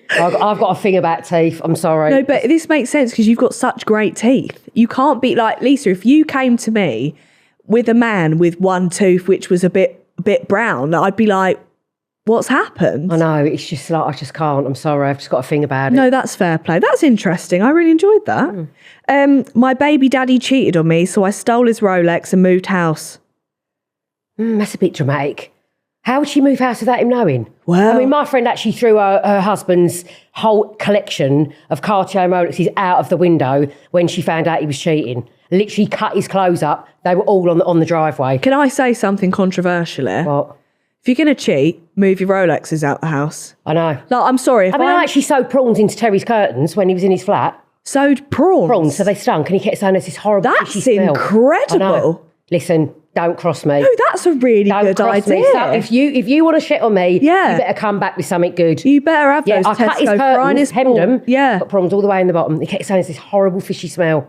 I've got a thing about teeth. I'm sorry. No, but this makes sense because you've got such great teeth. You can't be like, Lisa, if you came to me with a man with one tooth which was a bit brown, I'd be like, what's happened? I know, it's just like, I just can't. I'm sorry, I've just got a thing about it. No, that's fair play. That's interesting. I really enjoyed that. My baby daddy cheated on me, so I stole his Rolex and moved house. That's a bit dramatic. How would she move house without him knowing? Well, I mean, my friend actually threw her husband's whole collection of Cartier Rolexes out of the window when she found out he was cheating. Literally cut his clothes up. They were all on the driveway. Can I say something controversial here? What? If you're going to cheat, move your Rolexes out the house. I know. Like, I'm sorry. I actually sewed prawns into Terry's curtains when he was in his flat. Sewed prawns? Prawns, so they stunk, and he kept saying there's this horrible fishy smell. That's incredible. Listen, don't cross me. No, that's a really good idea. So if you want to shit on me, you better come back with something good. You better have those I cut his curtains, hemmed them, put prawns all the way in the bottom. He kept saying there's this horrible fishy smell.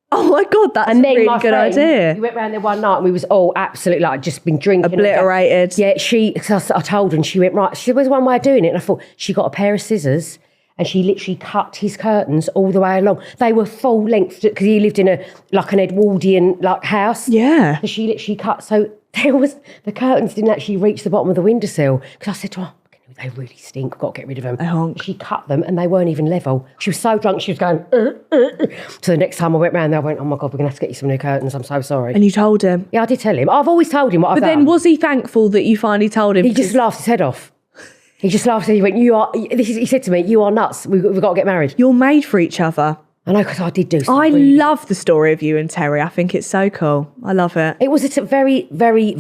Oh my God, that's a really good idea. We went round there one night and we was all absolutely like just been drinking. Obliterated. Yeah, I told her and she went, right, she was one way of doing it. And I thought, she got a pair of scissors and she literally cut his curtains all the way along. They were full length because he lived in an Edwardian house. Yeah. So she literally cut, so the curtains didn't actually reach the bottom of the windowsill. Because I said to her, they really stink, I've got to get rid of them. They honk. She cut them and they weren't even level. She was so drunk, she was going, So the next time I went round there, I went, oh my God, we're going to have to get you some new curtains, I'm so sorry. And you told him? Yeah, I did tell him. I've always told him what I've done. But then was he thankful that you finally told him? He just laughed his head off. He just laughed and he went, he said to me, you are nuts, we've got to get married. You're made for each other. I know, because I did do something. I love the story of you and Terry. I think it's so cool. I love it. It was a very, very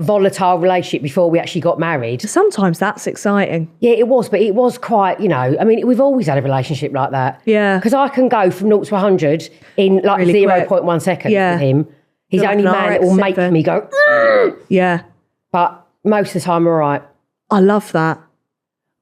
volatile relationship before we actually got married. Sometimes that's exciting. Yeah, it was, but it was quite, I mean, we've always had a relationship like that. Yeah. Because I can go from 0 to 100 in like really 0.1 seconds with him. He's the only man that will make me go, yeah. But most of the time, all right. I love that.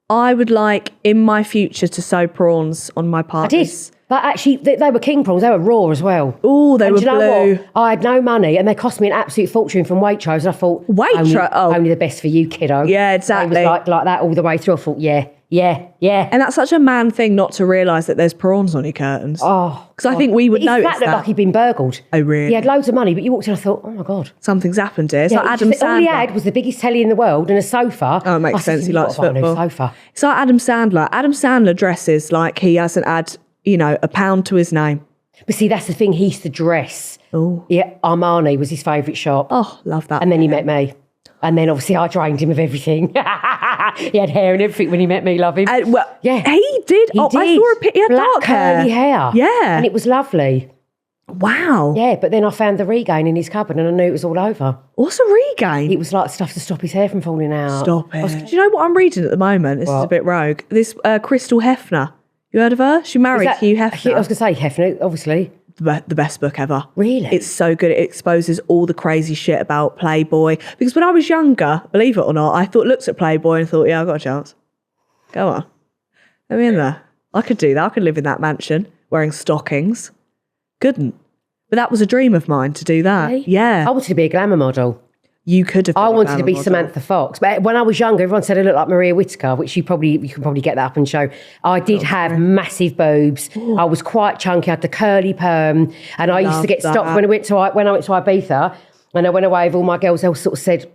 I would like in my future to sew prawns on my I partners. did. But actually, they were king prawns. They were raw as well. Oh, they were do you know blue. what? I had no money, and they cost me an absolute fortune from Waitrose. And I thought, Waitrose? only the best for you, kiddo. Yeah, exactly. It was like that all the way through. I thought, yeah. And that's such a man thing not to realise that there's prawns on your curtains. Oh, because I think we would notice that. His flat looked like he'd been burgled. Oh, really? He had loads of money, but you walked in, I thought, oh my God. Something's happened here. It's like Adam Sandler. All he had was the biggest telly in the world and a sofa. Oh, it makes sense. He likes football. football. Sofa. It's like Adam Sandler. Adam Sandler dresses like he hasn't had, a pound to his name. But see, that's the thing. He used to dress. Oh. Yeah, Armani was his favourite shop. Oh, love that. And then he met me. And then obviously I drained him of everything. He had hair and everything when he met me, love him. Yeah. He did. I saw a picture. He had black dark curly hair. Yeah. And it was lovely. Wow. Yeah, but then I found the Regain in his cupboard and I knew it was all over. What's a Regain? It was like stuff to stop his hair from falling out. Stop it. Do you know what I'm reading at the moment? This is a bit rogue. This Crystal Hefner. You heard of her? She married Hugh Hefner. I was going to say Hefner, obviously. The best book ever. Really? It's so good. It exposes all the crazy shit about Playboy. Because when I was younger, believe it or not, I looked at Playboy and thought, yeah, I've got a chance. Go on. Let me in there. I could do that. I could live in that mansion wearing stockings. Couldn't. But that was a dream of mine to do that. Really? Yeah. I wanted to be a glamour model. You could have been I a wanted to be glamour model. Samantha Fox. But when I was younger, everyone said I looked like Maria Whittaker, which you can probably get that up and show. I did have massive boobs. I was quite chunky. I had the curly perm. And I used to get stopped when I went to Ibiza. When I went away with all my girls, they all sort of said,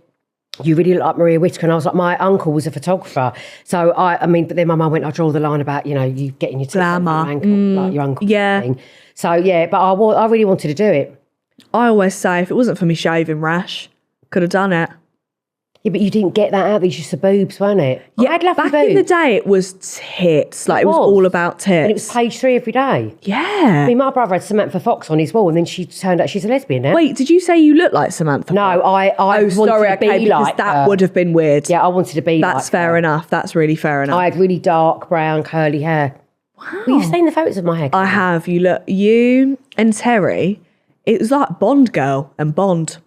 you really look like Maria Whittaker. And I was like, my uncle was a photographer. So, but then my mum went, I draw the line about, you getting your tits out of your ankle, like your uncle. Yeah. Thing. So, yeah, but I really wanted to do it. I always say, if it wasn't for me shaving rash, could have done it. Yeah, but you didn't get that out. It was just the boobs, wasn't it? Yeah, I had lovely back boobs. in the day, it was tits. Like, it was all about tits. And it was page 3 every day. Yeah. I mean, my brother had Samantha Fox on his wall, and then she turned out she's a lesbian now. Wait, did you say you look like Samantha? No, I wanted to be because like that her. would have been weird. Yeah, I wanted to be like That's fair her. enough. That's really fair enough. I had really dark, brown, curly hair. Wow. Well, you've seen the photos of my hair? I have. You and Terry, it was like Bond girl and Bond.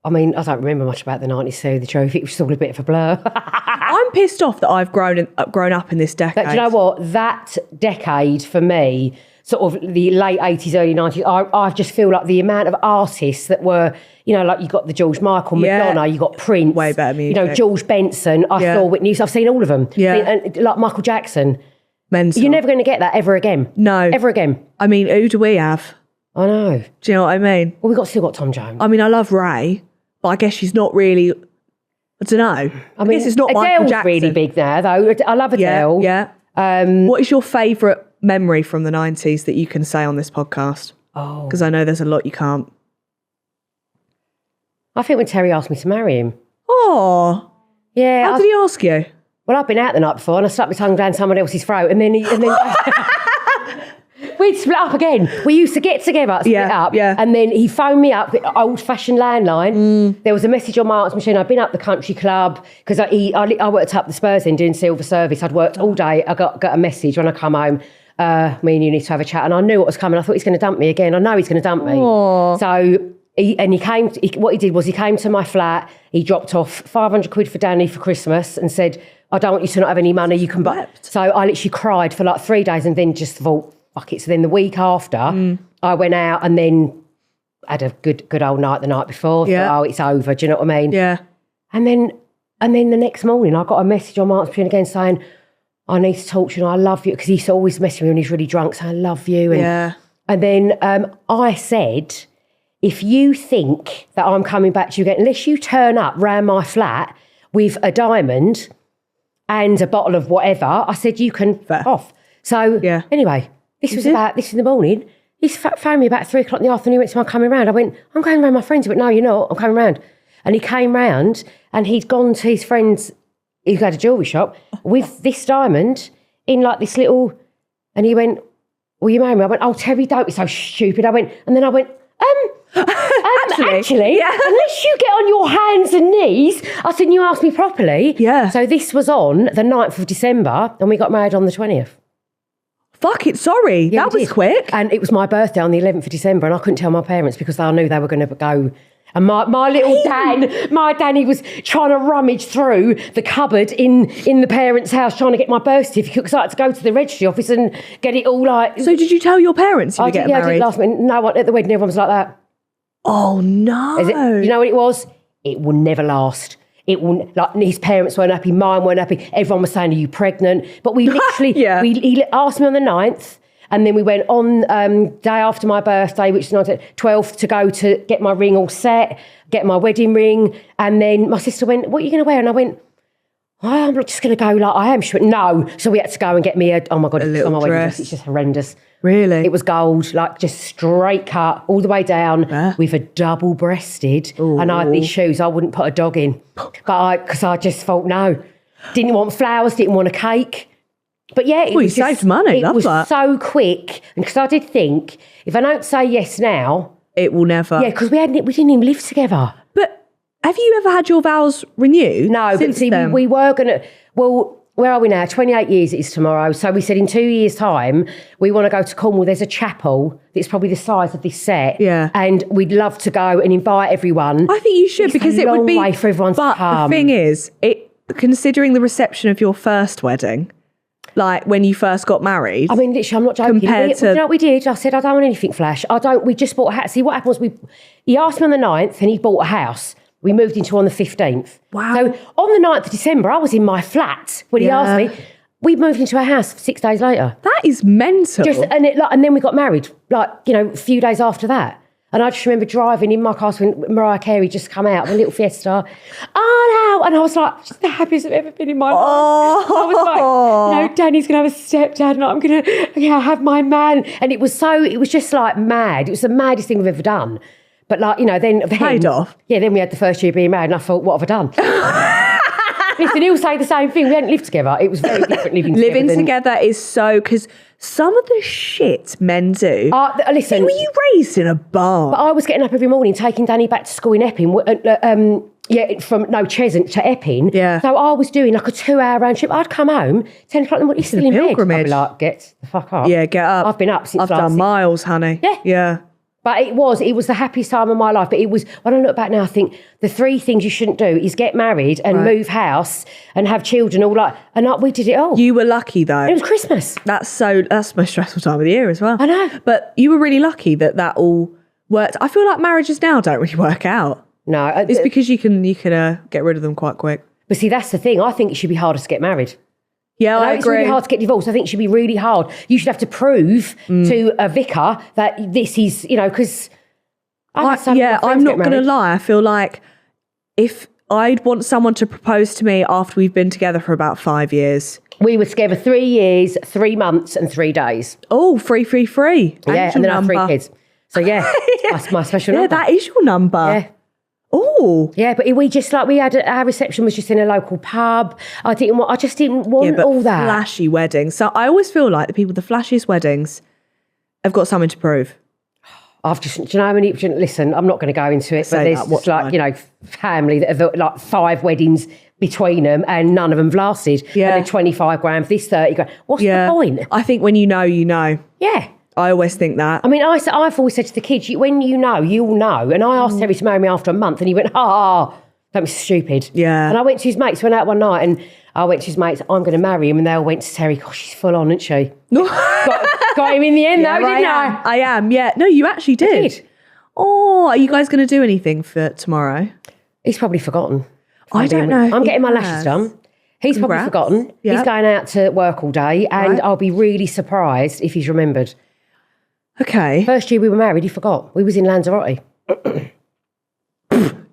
I mean, I don't remember much about the 90s, to tell you the truth. It was all a bit of a blur. I'm pissed off that I've grown up in this decade. But do you know what? That decade for me, sort of the late 80s, early 90s, I just feel like the amount of artists that were, like you got the George Michael, Madonna, you got Prince. Way better music. George Benson, I saw Whitney Houston. I've seen all of them. Yeah. And like Michael Jackson. Mental. You're never going to get that ever again. No. Ever again. I mean, who do we have? I know. Do you know what I mean? Well, we've still got Tom Jones. I mean, I love Ray, but I guess she's not really, I don't know. I mean, guess it's not Michael Adele's Jackson. really big now, though. I love Adele. Yeah. What is your favourite memory from the 90s that you can say on this podcast? Oh. Because I know there's a lot you can't. I think when Terry asked me to marry him. Oh. Yeah. How did he ask you? Well, I've been out the night before and I stuck my tongue down someone else's throat and then we'd split up again. We used to get together, split up, and then he phoned me up, old-fashioned landline. There was a message on my answer machine. I'd been up the country club because I worked up the Spurs End doing silver service. I'd worked all day. I got a message when I come home, me and you need to have a chat. And I knew what was coming. I thought he's going to dump me again. I know he's going to dump me. Aww. So... what he did was he came to my flat, he dropped off 500 quid for Danny for Christmas and said, I don't want you to not have any money, you can buy. So I literally cried for like 3 days and then just thought, fuck it. So then the week after, I went out and then had a good old night the night before. Yeah. Thought, it's over, do you know what I mean? Yeah. And then the next morning I got a message on my answer machine again saying, I need to talk to you and I love you. Because he used to always message me when he's really drunk, saying, I love you. And then I said... if you think that I'm coming back to you again, unless you turn up round my flat with a diamond and a bottle of whatever, I said, you can off. So anyway, this was in the morning. He phoned me about 3 o'clock in the afternoon, went to my coming round. I went, I'm going round my friends. He went, no, you're not, I'm coming round. And he came round and he'd gone to his friend's, he had a jewellery shop, with this diamond in like this little, and he went, will you marry me? I went, oh, Terry, don't be so stupid. And then I went, actually, unless you get on your hands and knees, I said, you asked me properly. Yeah. So this was on the 9th of December and we got married on the 20th. Fuck it, sorry. Yeah, that was quick. And it was my birthday on the 11th of December and I couldn't tell my parents because I knew they were going to go. And my little Danny was trying to rummage through the cupboard in the parents' house trying to get my birth certificate because I had to go to the registry office and get it all like... So did you tell your parents you were getting married? I did last minute. No one at the wedding, everyone was like that. Oh, no. You know what it was? It will never last. It will, like, his parents weren't happy, mine weren't happy. Everyone was saying, are you pregnant? But we literally, he asked me on the 9th, and then we went on day after my birthday, which is the 12th, to go to get my ring all set, get my wedding ring. And then my sister went, what are you going to wear? And I went, I'm not just going to go like I am. She went, no. So we had to go and get me a little dress. Wedding dress. It's just horrendous. Really? It was gold, like just straight cut all the way down with a double-breasted. Ooh. And I had these shoes I wouldn't put a dog in. But because I just thought, no. Didn't want flowers, didn't want a cake. But yeah, it was saved money. Love that. So quick. And because I did think, if I don't say yes now... It will never. Yeah, because we didn't even live together. But have you ever had your vows renewed? No, but see, we were going to... Well, where are we now? 28 years it is tomorrow. So we said in 2 years' time, we want to go to Cornwall. There's a chapel that's probably the size of this set. Yeah. And we'd love to go and invite everyone. I think you should, because it would be... a long way for everyone to come. But the thing is, considering the reception of your first wedding... Like when you first got married. I mean, literally, I'm not joking. You know what we did? I said, I don't want anything flash. We just bought a house. See, what happened was he asked me on the 9th and he bought a house. We moved into on the 15th. Wow. So on the 9th of December, I was in my flat when he asked me. We moved into a house 6 days later. That is mental. And then we got married, a few days after that. And I just remember driving in my car when Mariah Carey just come out, a little Fiesta. Oh, no. And I was like, just the happiest I've ever been in my life. I was like, Danny's going to have a stepdad and I'm going to have my man. And it was just like mad. It was the maddest thing we've ever done. But then... Paid off. Yeah, then we had the first year being married and I thought, what have I done? Listen, he'll say the same thing. We hadn't lived together. It was very different living together. Living together is so... Because some of the shit men do... listen... Were you raised in a barn? But I was getting up every morning, taking Danny back to school in Epping, from Cheshunt to Epping. Yeah. So I was doing like a 2-hour round trip. I'd come home, 10 o'clock in the morning, he's still in bed. I'd be like, get the fuck up. Yeah, get up. I've been up since I've done miles, honey. Yeah. Yeah. But it was the happiest time of my life. But it was, when I look back now, I think the 3 things you shouldn't do is get married and move house and have children we did it all. You were lucky though. It was Christmas. That's the most stressful time of the year as well. I know. But you were really lucky that all worked. I feel like marriages now don't really work out. No. It's because you can get rid of them quite quick. But see, that's the thing. I think it should be harder to get married. Yeah, I agree. It's really hard to get divorced. I think it should be really hard. You should have to prove to a vicar that this is, because... I'm not going to lie. I feel like if I'd want someone to propose to me after we've been together for about 5 years. We were together 3 years, 3 months and 3 days. Oh, free. Yeah, and then I have 3 kids. So that's my special number. Yeah, that is your number. Yeah. Oh. Yeah, but we had our reception was just in a local pub. I just didn't want all that. Flashy weddings. So I always feel like the people with the flashiest weddings have got something to prove. Listen, I'm not going to go into it, but there's family that have like 5 weddings between them and none of them have lasted. Yeah. And they're 25 grand, this 30 grand. What's the point? I think when you know, you know. Yeah. I always think that. I mean, I've always said to the kids, when you know, you'll know. And I asked Terry to marry me after a month and he went, don't be stupid. Yeah. And I went to his mates, went out one night and I went to his mates, I'm going to marry him. And they all went to Terry, gosh, she's full on, isn't she? got him in the end though, didn't I? I am, yeah. No, you actually did. I did. Oh, are you guys going to do anything for tomorrow? He's probably forgotten. I don't know. I'm getting my lashes done. He's probably forgotten. Yep. He's going out to work all day and I'll be really surprised if he's remembered. Okay. First year we were married, he forgot. We was in Lanzarote.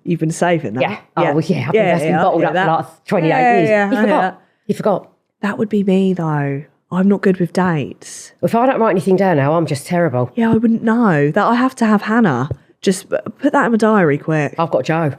You've been saving that. Yeah. Oh, yeah. That's been bottled up for like 28 years. Yeah, he forgot. He forgot. That would be me though. I'm not good with dates. If I don't write anything down now, I'm just terrible. Yeah, I wouldn't know. That I have to have Hannah. Just put that in my diary quick. I've got Joe.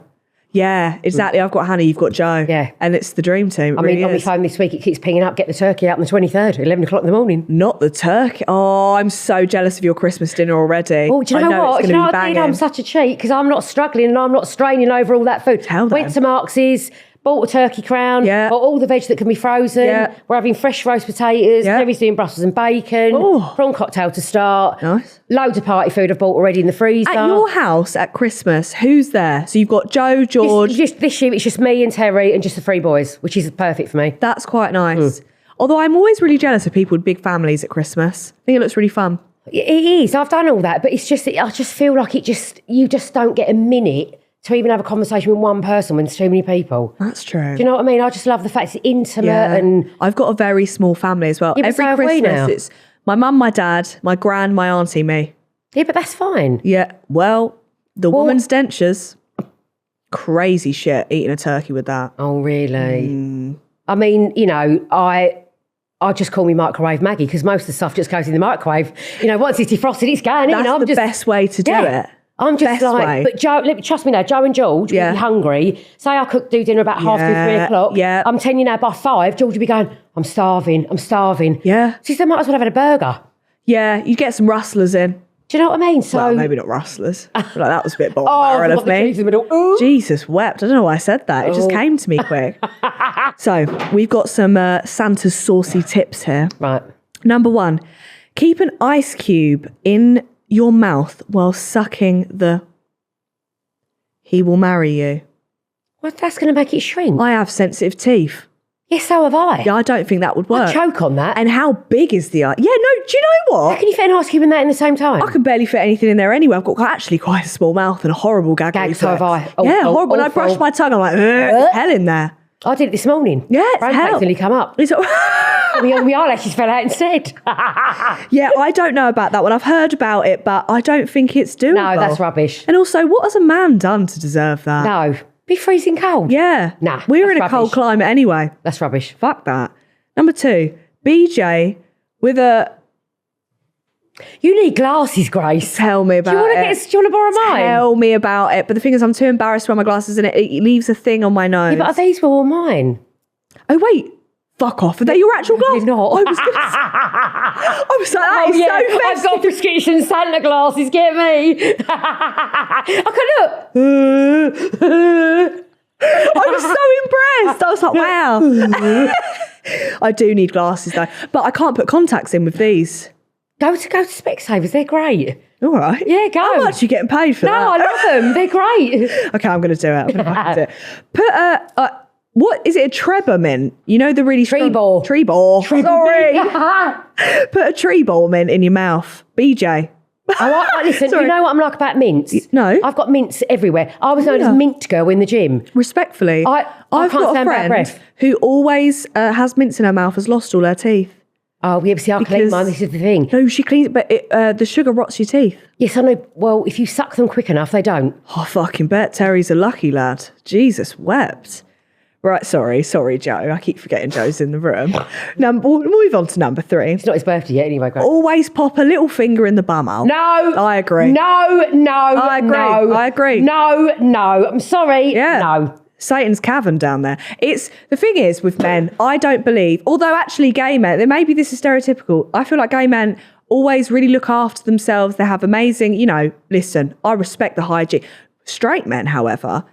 Yeah, exactly. I've got Hannah, you've got Joe. Yeah. And it's the dream team. On my phone this week, it keeps pinging up, get the turkey out on the 23rd, 11 o'clock in the morning. Not the turkey. Oh, I'm so jealous of your Christmas dinner already. Oh, do you know what? I did? I'm such a cheat because I'm not struggling and I'm not straining over all that food. Tell them. Went to Marx's, Bought a turkey crown. Yeah. Bought all the veg that can be frozen. Yeah. We're having fresh roast potatoes. Yeah. Jerry's doing Brussels and bacon. Prawn cocktail to start. Nice. Loads of party food I've bought already in the freezer. At your house at Christmas, who's there? So you've got Joe, George. This year it's just me and Terry and just the 3 boys, which is perfect for me. That's quite nice. Although I'm always really jealous of people with big families at Christmas. I think it looks really fun. It is. I've done all that, but it's just I just feel like you just don't get a minute to even have a conversation with one person when there's too many people. That's true. Do you know what I mean? I just love the fact it's intimate and... I've got a very small family as well. Yeah, Every Christmas, it's my mum, my dad, my gran, my auntie, me. Yeah, but that's fine. Yeah, well, the woman's dentures, crazy shit, eating a turkey with that. Oh, really? I mean, you know, I just call me Microwave Maggie because most of the stuff just goes in the microwave. You know, once it's defrosted, it's going. That's the best way to do it. I'm just but Joe, trust me now, Joe and George will be hungry. Say I do dinner about 3:30. Yeah. I'm telling you now, by 5, George will be going, I'm starving. Yeah. She said, might as well have had a burger. Yeah, you get some rustlers in. Do you know what I mean? So well, maybe not rustlers. Like, that was a bit barren of me. Jesus wept. I don't know why I said that. It just came to me quick. So we've got some Santa's saucy tips here. Right. Number 1, keep an ice cube in your mouth while sucking the he will marry you. Well, that's going to make it shrink. I have sensitive teeth. Yes, so have I. Yeah, I don't think that would work. I'd choke on that. And how big is the ice? Yeah, no, do you know what? How can you fit an ice cube in that in the same time? I can barely fit anything in there anyway. I've got actually quite a small mouth and a horrible gag reflex. So have I. Horrible. When I brush my tongue, I'm like, there's hell in there. I did it this morning. Yeah, it's hell. Nearly come up. My eyelashes fell out instead. Yeah, I don't know about that one. I've heard about it, but I don't think it's doable. No, that's rubbish. And also, what has a man done to deserve that? No. Be freezing cold. Yeah. Nah. We're in a cold climate anyway. That's rubbish. Fuck that. Number 2, BJ with a... You need glasses, Grace. Tell me about it. Do you want to borrow mine? Tell me about it. But the thing is, I'm too embarrassed to wear my glasses and it leaves a thing on my nose. Yeah, but these were all mine. Oh, wait. Fuck off. Are they your actual glasses? They're not. I was like, that is so festive. I've got prescription Santa glasses. Get me. I could look. I was so impressed. I was like, wow. I do need glasses though. But I can't put contacts in with these. Go to Specsavers. They're great. All right. Yeah, go. How much are you getting paid for that? No, I love them. They're great. Okay, I'm going to do it. I'm going to fucking do it. Put a... what is it? A Trebor mint? You know the really tree ball. Tree ball. Sorry. Put a tree ball mint in your mouth. BJ. Listen, you know what I'm like about mints? No. I've got mints everywhere. I was known as mint girl in the gym. Respectfully. I've got a friend who always has mints in her mouth, has lost all her teeth. Oh, yeah, see, I clean mine. This is the thing. No, she cleans, but the sugar rots your teeth. Yes, I know. Well, if you suck them quick enough, they don't. Oh, fucking bet. Terry's a lucky lad. Jesus wept. Right, sorry, Joe. I keep forgetting Joe's in the room. We'll move on to number 3. It's not his birthday yet anyway, Greg. Always pop a little finger in the bumhole. No. I agree. No. I agree. No. I'm sorry. Yeah. No. Satan's cavern down there. The thing is with men, I don't believe, although actually gay men, maybe this is stereotypical, I feel like gay men always really look after themselves. They have amazing, listen, I respect the hygiene. Straight men, however...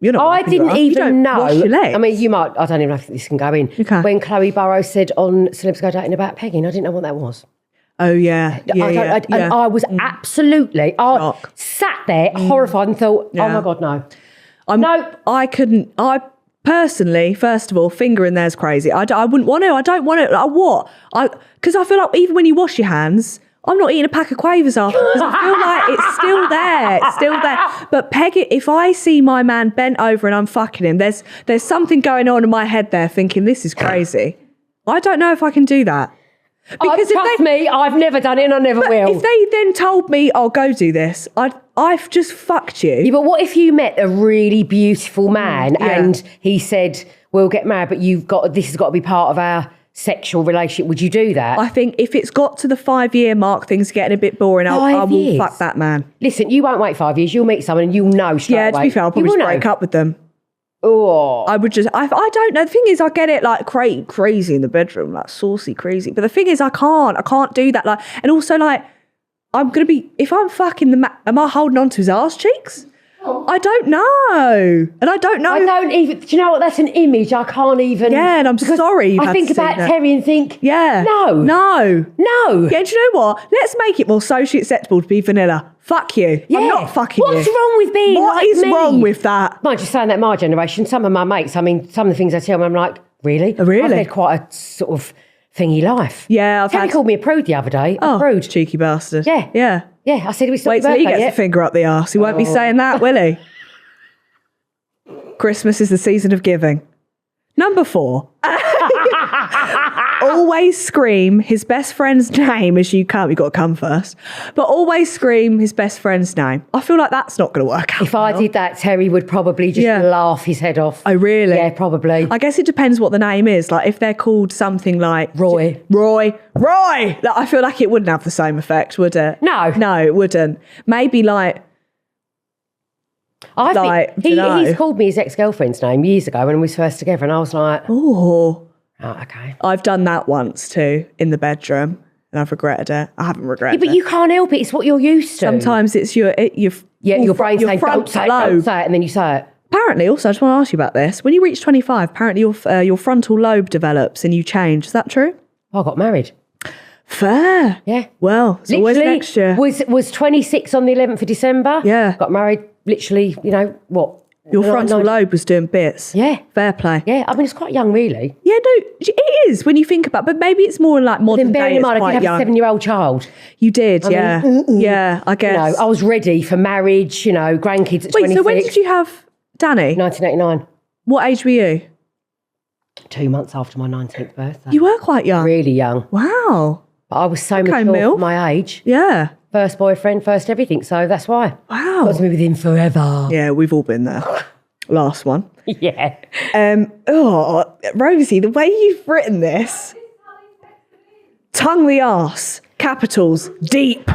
I didn't even know. Wash your legs. I mean, you might. I don't even know if this can go in. Okay. When Chloe Burrows said on Celebs Go Dating about pegging, I didn't know what that was. Oh yeah, And I was absolutely. I sat there horrified and thought, oh my god, no. I couldn't. I personally, first of all, finger in there's crazy. I wouldn't want to. I don't want to. What? Because I feel like even when you wash your hands. I'm not eating a pack of quavers after because I feel like it's still there. It's still there. But peg it, if I see my man bent over and I'm fucking him, there's something going on in my head there thinking, this is crazy. I don't know if I can do that. Because trust me, I've never done it and I never will. If they then told me, I'll go do this, I've just fucked you. Yeah, but what if you met a really beautiful man and he said, we'll get married, but this has got to be part of our sexual relationship? Would you do that? I think if it's got to the 5-year mark, things are getting a bit boring. I will fuck that man. Listen, you won't wait 5 years. You'll meet someone and you'll know straight away. Yeah, to be fair, I'll probably just break up with them. Oh, I would just. I don't know. The thing is, I get it like crazy in the bedroom, like saucy crazy. But the thing is, I can't do that. Like, and also like, I'm gonna be if I'm fucking am I holding on to his arse cheeks? I don't know. And I don't know. I don't even, do you know what? That's an image I can't even. Yeah, and I'm sorry. I think about Terry and think, yeah. No. Yeah, do you know what? Let's make it more socially acceptable to be vanilla. Fuck you. Yeah. I'm not fucking What's you. wrong with being What like is me? wrong with that? Mind you, saying that my generation, some of my mates, I mean, some of the things they tell me, I'm like, really? Really? I've led quite a sort of thingy life. Yeah, Terry called me a prude the other day. Oh, A prude. cheeky bastard. Yeah. Yeah. Yeah, I said, we Wait till he gets the finger up the arse. He won't be saying that, will he? Christmas is the season of giving. Number 4. Always scream his best friend's name as you come. You've got to come first. But always scream his best friend's name. I feel like that's not going to work out. If I did that, Terry would probably just laugh his head off. Oh, really? Yeah, probably. I guess it depends what the name is. Like if they're called something like Roy. Like, I feel like it wouldn't have the same effect, would it? No, it wouldn't. Maybe like. I think he's called me his ex-girlfriend's name years ago when we was first together, and I was like, oh, okay. I've done that once too in the bedroom, and I've regretted it. I haven't regretted it. But you can't help it. It's what you're used to. Sometimes it's your brain saying, don't say it, and then you say it. Apparently, also, I just want to ask you about this. When you reach 25, apparently your frontal lobe develops and you change. Is that true? I got married. Fair. Yeah. Well, it's always next year. Was 26 on the 11th of December. Yeah. Got married literally, what? Your frontal lobe was doing bits. Yeah. Fair play. Yeah, I mean, it's quite young, really. Yeah, no, it is when you think about it, but maybe it's more like modern day. Bearing in mind, I did have a 7-year-old child. You did, yeah. Yeah, I guess. I was ready for marriage, grandkids at 26. Wait, so when did you have Danny? 1989. What age were you? 2 months after my 19th birthday. You were quite young. Really young. Wow. But I was so mature for my age. Yeah. First boyfriend, first everything. So that's why. Wow. Got to be with him forever. Yeah, we've all been there. Last one. Yeah. Rosie, the way you've written this. Tongue the arse. Capitals. Deep.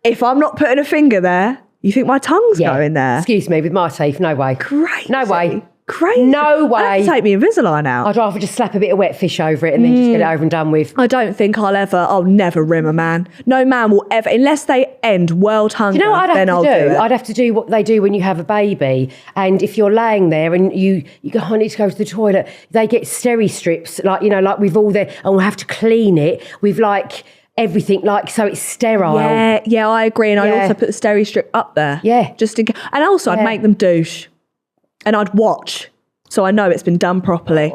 If I'm not putting a finger there, you think my tongue's going there? Excuse me, with my teeth, no way. Crazy. No way. Crazy. No way. I'd have to take me Invisalign out. I'd rather just slap a bit of wet fish over it and then just get it over and done with. I don't think I'll never rim a man. No man will ever, unless they end world hunger, you know what then I'll do it. I'd have to do what they do when you have a baby. And if you're laying there and you go, I need to go to the toilet, they get steri strips, like with all their, and we'll have to clean it with everything, so it's sterile. Yeah, I agree. And I also put the steri strip up there. Yeah. And also I'd make them douche. And I'd watch, so I know it's been done properly.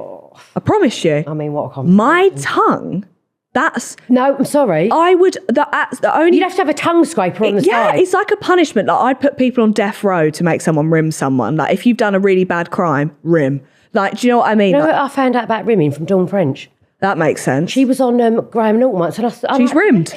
I promise you. I mean, what a compliment. My tongue, that's... No, I'm sorry. I would... That's the only... You'd have to have a tongue scraper on the side. Yeah, it's like a punishment. Like, I'd put people on death row to make someone rim someone. Like, if you've done a really bad crime, rim. Like, do you know what I mean? You know what I found out about rimming from Dawn French? That makes sense. She was on Graham Norton once, and she's rimmed.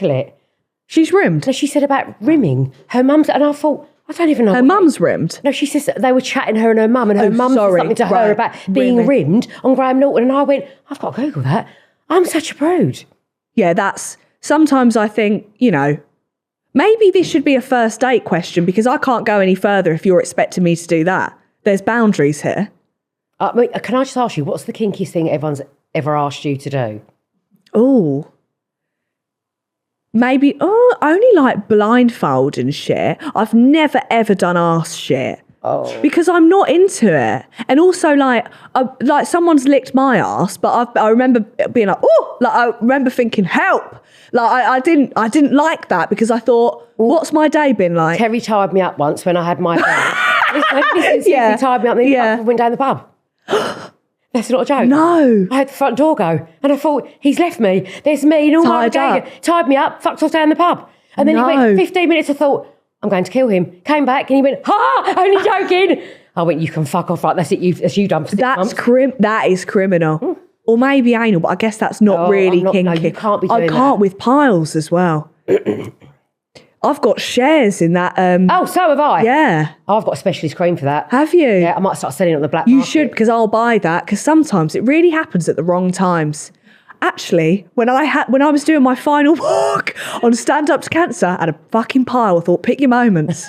She's rimmed? So she said about rimming. Her mum's... And I thought... I don't even know. Her mum's rimmed? No, she says they were chatting, her and her mum, and her mum said something to her about being rimmed on Graham Norton. And I went, I've got to Google that. I'm such a prude. Yeah, sometimes I think, maybe this should be a first date question because I can't go any further if you're expecting me to do that. There's boundaries here. Can I just ask you, what's the kinkiest thing everyone's ever asked you to do? Oh. Maybe, only like blindfold and shit. I've never ever done arse shit. Oh. Because I'm not into it. And also like someone's licked my arse, but I remember being like, I remember thinking, help. Like I didn't like that because I thought, what's my day been like? Terry tied me up once when I had my He tied me up and then went down the pub. That's not a joke. No. I had the front door go and I thought, he's left me. There's me and all my tied me up, fucked off down the pub. And then he went 15 minutes, I thought, I'm going to kill him. Came back and he went, only joking. I went, you can fuck off, right? That's it, you've done for 6 months. That is criminal. Or maybe anal, but I guess that's not really kinky. No, you can't be doing I can't with piles as well. I've got shares in that. So have I. Yeah. I've got a specialist cream for that. Have you? Yeah, I might start selling it on the black market. You should, because I'll buy that, because sometimes it really happens at the wrong times. Actually, when I was doing my final walk on Stand Up to Cancer, I had a fucking pile. I thought, pick your moments.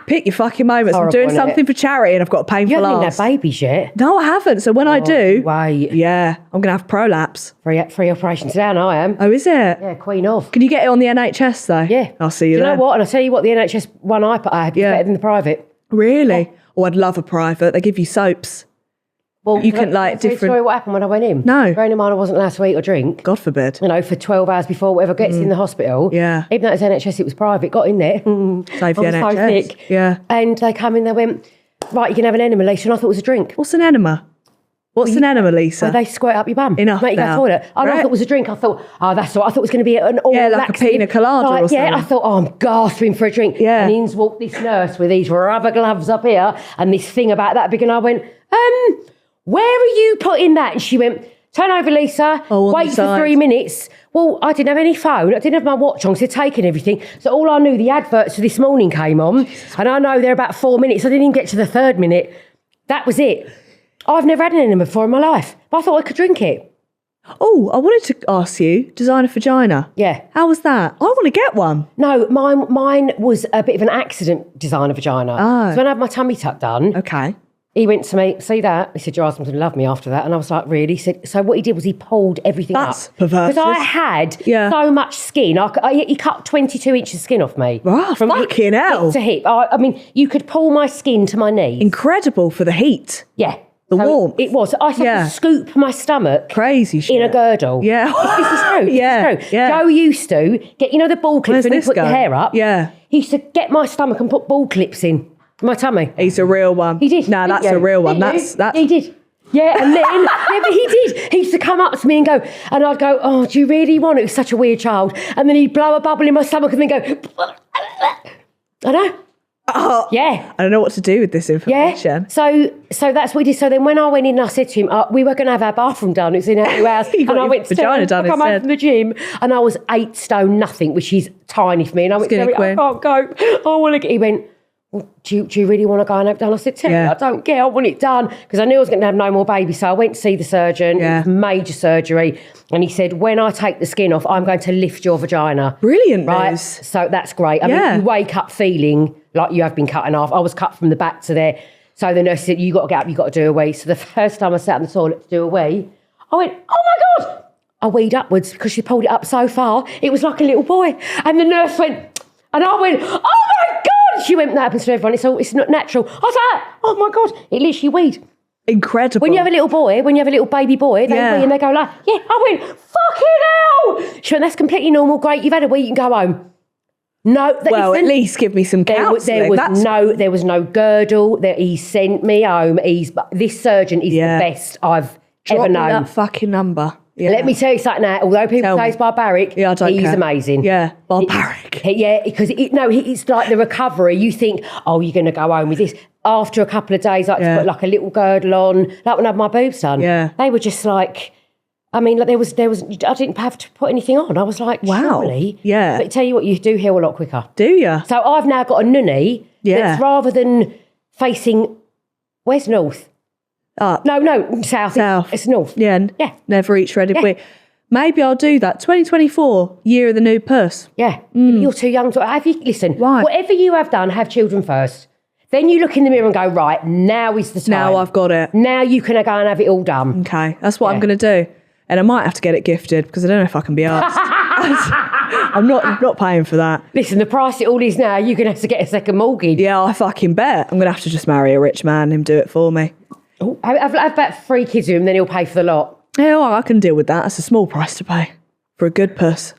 Pick your fucking moments. Horrible, I'm doing something for charity and I've got a painful You haven't ass. had babies yet? No, I haven't. So when I do, Wait. yeah, I'm going to have prolapse. Free operations down, I am. Oh, is it? Yeah, queen of. Can you get it on the NHS though? Yeah. I'll see you Do there. you know what? And I'll tell you what, the NHS one I had was better than the private. Really? Oh, I'd love a private. They give you soaps. Well, You can, like, different. different- Story what happened when I went in? No. Bearing in mind I wasn't allowed to eat or drink. God forbid. You know, for 12 hours before whatever gets in the hospital. Yeah. Even though it was NHS, it was private. Got in there. Save the I was NHS. so thick. Yeah. And they come in, they went, right, you can have an enema, Lisa. And I thought it was a drink. What's an enema? What's an enema, Lisa? So they squirt up your bum. Enough Make you go to now. the toilet. I Right. thought it was a drink. I thought, oh, that's all. I thought it was going to be an all Yeah, like a laxative. pina colada or Yeah, something. I thought, oh, I'm gasping for a drink. Yeah. And in walked this nurse with these rubber gloves up here and this thing about that big. And I went, where are you putting that? And she went, turn over, Lisa. Oh, on wait the for side. 3 minutes. Well, I didn't have any phone. I didn't have my watch on because they'd taken everything. So all I knew, the adverts for this morning came on. And I know they're about 4 minutes. I didn't even get to the 3rd minute. That was it. I've never had an enema before in my life. But I thought I could drink it. Oh, I wanted to ask you, designer vagina. Yeah. How was that? I want to get one. No, mine was a bit of an accident designer vagina. Oh. So when I had my tummy tuck done, Okay. he went to me, see that? He said, your husband's going to love me after that. And I was like, really? He said, so what he did was he pulled everything That's up. perverse. Because I had so much skin. He cut 22 inches of skin off me. Oh, fucking hell. Hip to hip. I mean, you could pull my skin to my knees. Incredible for the heat. Yeah. The warmth. It was. I had to scoop my stomach. Crazy shit. In a girdle. Yeah. This is true. Yeah, This is true. yeah. Joe used to get, the ball clips Where's when he this put your going? hair up. Yeah. He used to get my stomach and put ball clips in my tummy. He's a real one. He did. No, didn't that's you? a real one. Didn't you? That's He did. Yeah, and then but he did. He used to come up to me and go, and I'd go, oh, do you really want it? He was such a weird child. And then he'd blow a bubble in my stomach and then go, I know. Oh, Yeah. I don't know what to do with this information. Yeah. So that's what he did. So then when I went in, I said to him, we were going to have our bathroom done. It was in our new house. You got and I your went to vagina done I come home instead. from the gym and I was 8 stone nothing, which is tiny for me. And I went, Skinny Terry, I queen. can't go. I want to get. He went, well, do you really want to go and have it done? I said, Terry, Yeah. I don't care. I want it done because I knew I was going to have no more babies. So I went to see the surgeon. Yeah. It was major surgery. And he said, when I take the skin off, I'm going to lift your vagina. Brilliant Right? news. So that's great. I Yeah. mean, you wake up feeling like you have been cut in half. I was cut from the back to there. So the nurse said, you got to get up, you got to do a wee. So the first time I sat in the toilet to do a wee, I went, oh my God. I weed upwards because she pulled it up so far. It was like a little boy. And the nurse went, and I went, oh my God. She went, that happens to everyone. It's not natural. I was like, oh my God. It literally weed. Incredible. When you have a little boy, when you have a little baby boy, they wee and they go like, yeah. I went, fucking hell. She went, that's completely normal. Great. You've had a wee, you can go home. No, Well, at least give me some counselling. There was no girdle. He sent me home. This surgeon is the best I've ever me known. that fucking number. Yeah. Let me tell you something now. Although people say he's barbaric, I don't he's care. amazing. Yeah, barbaric. Because it's like the recovery. You think, oh, you're going to go home with this. After a couple of days, I had to put like a little girdle on. Like when I had my boobs done. Yeah. They were just like, I mean, like there was. I didn't have to put anything on. I was like, Wow. surely. Yeah. But tell you what, you do heal a lot quicker. Do you? So I've now got a nunny that's rather than facing, where's north? Up. No, south. South. It's north. Yeah. Yeah. Never eat shredded wheat. Maybe I'll do that. 2024, year of the new puss. Yeah. You're too young to have you. Listen, Right. whatever you have done, have children first. Then you look in the mirror and go, right, now is the time. Now I've got it. Now you can go and have it all done. Okay, that's what I'm going to do. And I might have to get it gifted because I don't know if I can be asked. I'm not paying for that. Listen, the price it all is now, you're going to have to get a second mortgage. Yeah, I fucking bet. I'm going to have to just marry a rich man and him do it for me. I've about 3 kids with him, then he'll pay for the lot. Yeah, well, I can deal with that. That's a small price to pay for a good puss.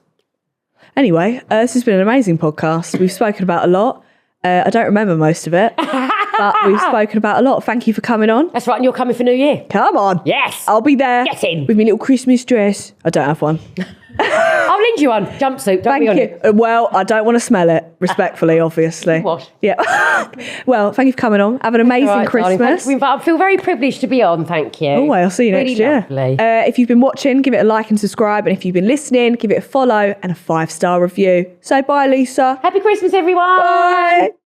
Anyway, this has been an amazing podcast. We've spoken about a lot. I don't remember most of it, but we've spoken about a lot. Thank you for coming on. That's right, and you're coming for New Year. Come on. Yes. I'll be there. Get in. With my little Christmas dress. I don't have one. I'll lend you one. Jumpsuit. Don't be on Thank it. you. Well, I don't want to smell it, respectfully, obviously. Wash. Yeah. Well, thank you for coming on. Have an amazing All right, darling, Christmas. thank you. I feel very privileged to be on, thank you. Oh, I'll see you Really next year. lovely. If you've been watching, give it a like and subscribe. And if you've been listening, give it a follow and a 5-star review. So bye, Lisa. Happy Christmas, everyone. Bye.